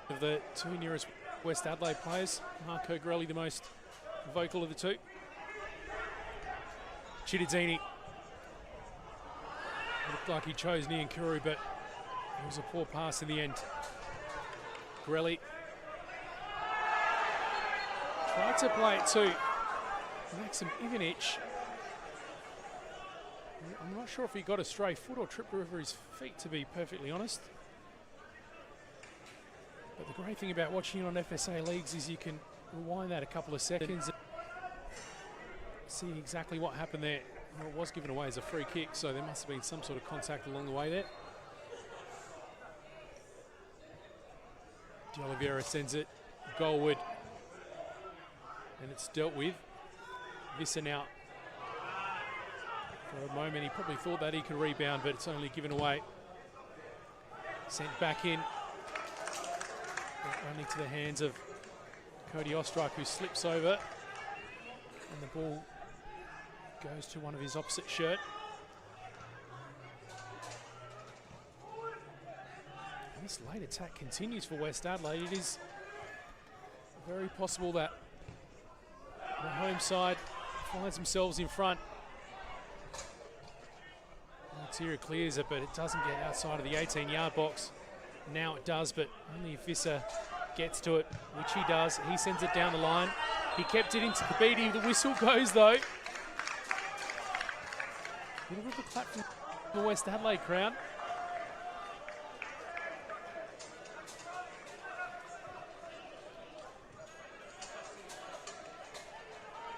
Speaker 4: of the two nearest West Adelaide players. Marco Grelli the most vocal of the two. Chittadini looked like he chose Niankuru, but it was a poor pass in the end. Grelli tried to play it to Maxim Ivanic. I'm not sure if he got a stray foot or tripped over his feet, to be perfectly honest. But the great thing about watching it on FSA Leagues is you can rewind that a couple of seconds and see exactly what happened there. Well, it was given away as a free kick, so there must have been some sort of contact along the way there. De Oliveira sends it goalward, and it's dealt with. Visser now, for a moment, he probably thought that he could rebound, but it's only given away. Sent back in, but only to the hands of Cody Ostrak, who slips over, and the ball goes to one of his opposite shirt. And this late attack continues for West Adelaide. It is very possible that the home side finds themselves in front. Interior clears it, but it doesn't get outside of the 18-yard box. Now it does, but only if Visser gets to it, which he does. He sends it down the line. He kept it into Kabidi. The whistle goes, though. Bit of a clap from the West Adelaide crowd.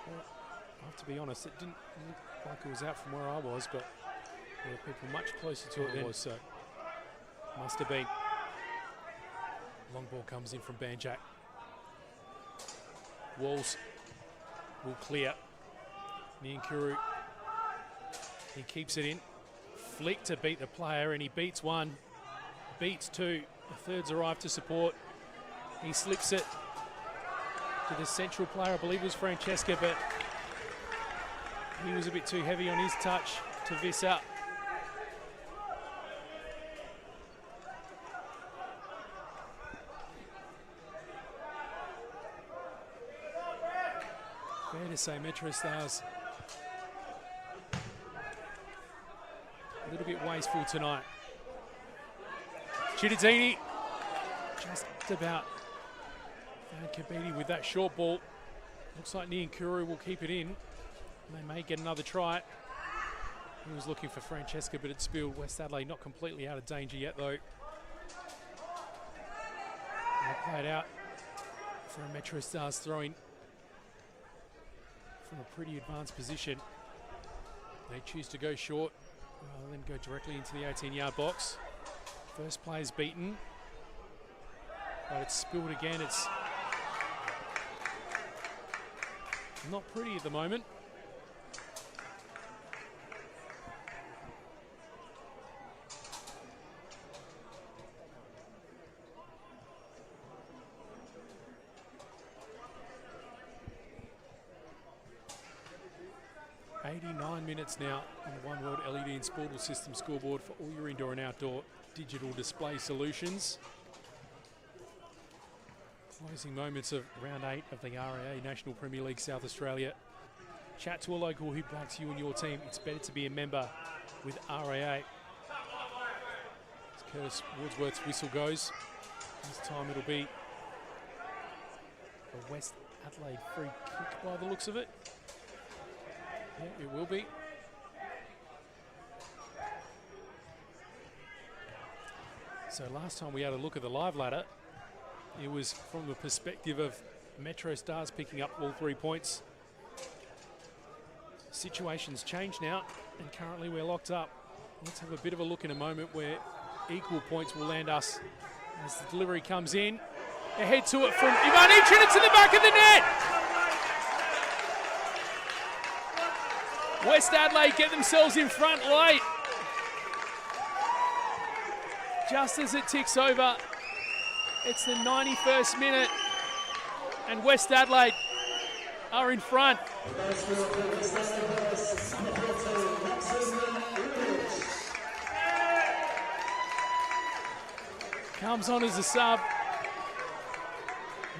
Speaker 4: Well, I have to be honest, it didn't look like it was out from where I was, but there were people much closer to it than it was, so must have been. Long ball comes in from Banjak. Walls will clear. Niankuru, he keeps it in. Flick to beat the player, and he beats one, beats two. The third's arrived to support. He slips it to the central player, I believe it was Francesca, but he was a bit too heavy on his touch to Visser. Fair to NPLSA MetroStars. A little bit wasteful tonight. Chittadini just about found Kabidi with that short ball. Looks like Niankuru will keep it in. They may get another try. He was looking for Francesca, but it spilled. West Adelaide not completely out of danger yet, though. They play it out for a MetroStars throwing from a pretty advanced position. They choose to go short rather than go directly into the 18-yard box. First play is beaten, but it's spilled again. It's not pretty at the moment. Minutes now on the One World LED and Sportable System scoreboard for all your indoor and outdoor digital display solutions. Closing moments of round 8 of the RAA National Premier League South Australia. Chat to a local who backs you and your team. It's better to be a member with RAA. As Curtis Wordsworth's whistle goes, this time it'll be a West Adelaide free kick by the looks of it. Yeah, it will be. So last time we had a look at the live ladder, it was from the perspective of MetroStars picking up all 3 points. Situation's changed now, and currently we're locked up. Let's have a bit of a look in a moment where equal points will land us as the delivery comes in. Ahead to it from Ivanic, and it's in the back of the net! West Adelaide get themselves in front late. Just as it ticks over, it's the 91st minute, and West Adelaide are in front. Comes on as a sub,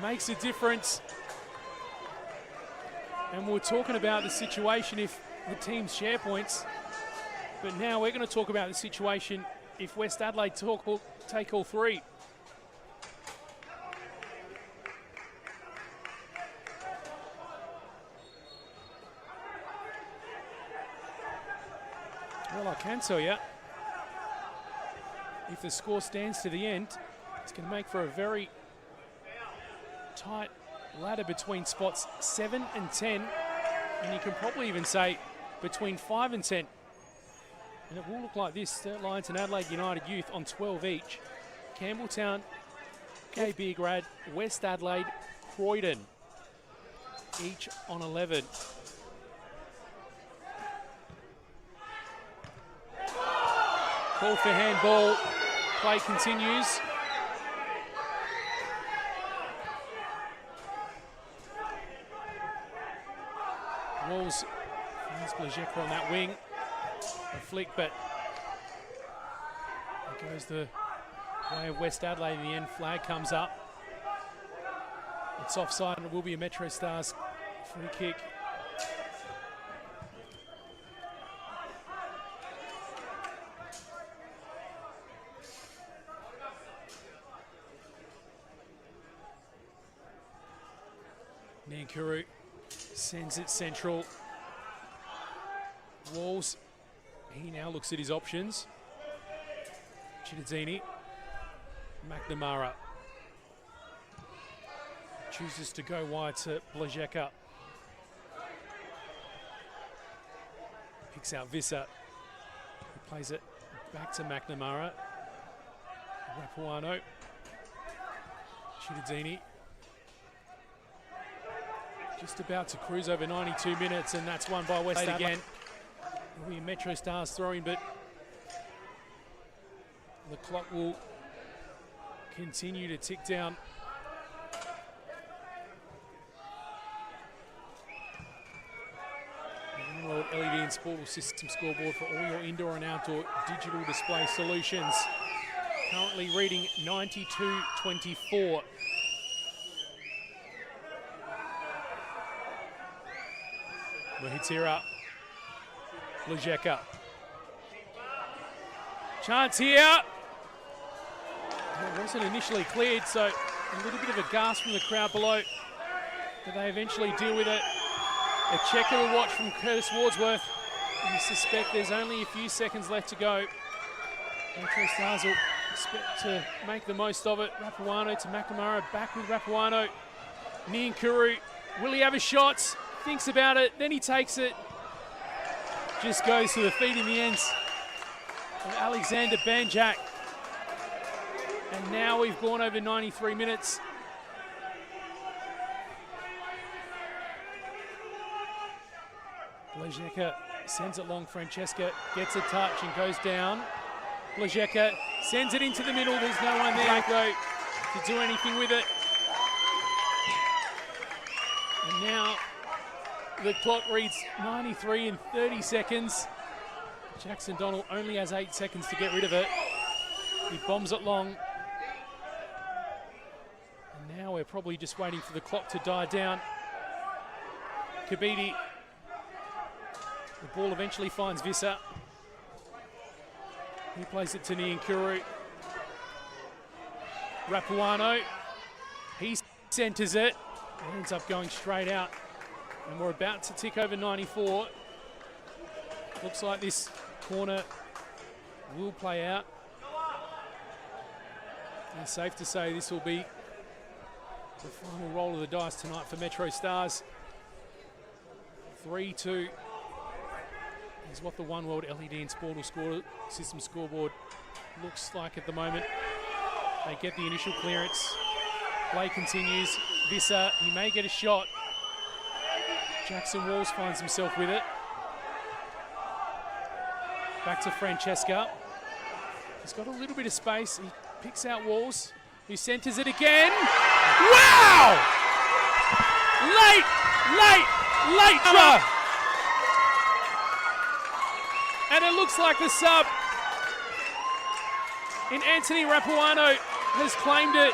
Speaker 4: makes a difference. And we're talking about the situation if the teams share points, but now we're going to talk about the situation if West Adelaide take all 3. Well, I can tell you, if the score stands to the end, it's going to make for a very tight ladder between spots 7 and 10, and you can probably even say between 5 and 10. And it will look like this: Sturt Lions and Adelaide United Youth on 12 each. Campbelltown, KB Grad, West Adelaide, Croydon, each on 11. Call for handball. Play continues. Walls finds Blazeka on that wing. A flick, but it goes the way of West Adelaide in the end. Flag comes up. It's offside, and it will be a MetroStars free kick. Niankuru sends it central. Walls, he now looks at his options. Chittadini, McNamara chooses to go wide to Blazeka. Picks out Visser, who plays it back to McNamara. Rapuano, Chittadini. Just about to cruise over 92 minutes, and that's won by West Adelaide again. It'll be a MetroStars throwing, but the clock will continue to tick down. The World LED and Sportable System scoreboard for all your indoor and outdoor digital display solutions. Currently reading 92-24. Lahitira. Lajeka. Chance here. It wasn't initially cleared, so a little bit of a gasp from the crowd below. But they eventually deal with it. A checker to watch from Curtis Wardsworth. And you suspect there's only a few seconds left to go. MetroStars will expect to make the most of it. Rapuano to McNamara, back with Rapuano. Niankuru, will he have a shot? Thinks about it, then he takes it. Just goes to the feet in the ends of Alexander Banjak. And now we've gone over 93 minutes. Blazeka sends it long. Francesca gets a touch and goes down. Blazeka sends it into the middle. There's no one there though to do anything with it. And now the clock reads 93 and 30 seconds. Jackson Donald only has 8 seconds to get rid of it. He bombs it long. And now we're probably just waiting for the clock to die down. Kabidi. The ball eventually finds Visser. He plays it to Niankuru. Rapuano. He centres it. It ends up going straight out. And we're about to tick over 94. Looks like this corner will play out. And safe to say this will be the final roll of the dice tonight for MetroStars. 3-2 is what the One World LED and Sportal score system scoreboard looks like at the moment. They get the initial clearance. Play continues. Visser, he may get a shot. Jackson Walls finds himself with it. Back to Francesca. He's got a little bit of space. He picks out Walls, who centres it again. Wow! Late drop. And it looks like the sub in Anthony Rapuano has claimed it.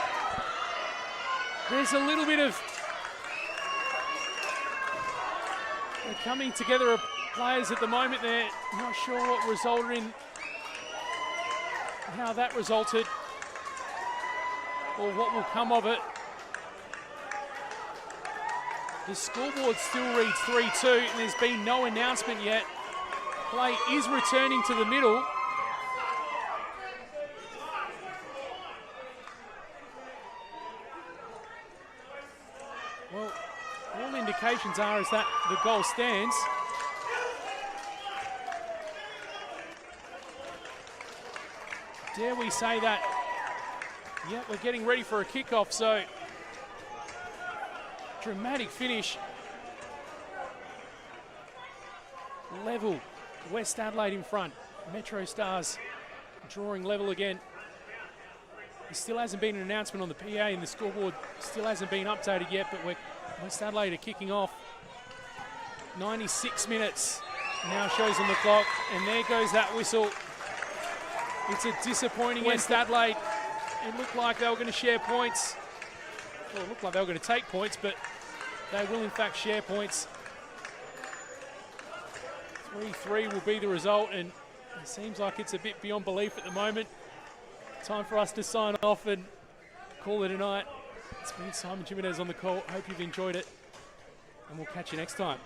Speaker 4: There's a little bit of coming together of players at the moment there. Not sure what resulted in, how that resulted, or what will come of it. The scoreboard still reads 3-2 and there's been no announcement yet. Play is returning to the middle. Well, all indications are is that the goal stands. Dare we say that? Yeah, we're getting ready for a kickoff, so dramatic finish. Level. West Adelaide in front. MetroStars drawing level again. There still hasn't been an announcement on the PA and the scoreboard still hasn't been updated yet, but West Adelaide are kicking off. 96 minutes now shows on the clock, and there goes that whistle. It's a disappointing West Adelaide. It looked like they were going to share points. Well, it looked like they were going to take points, but they will in fact share points. 3-3 will be the result, and it seems like it's a bit beyond belief at the moment. Time for us to sign off and call it a night. It's been Simon Jimenez on the call. Hope you've enjoyed it, and we'll catch you next time.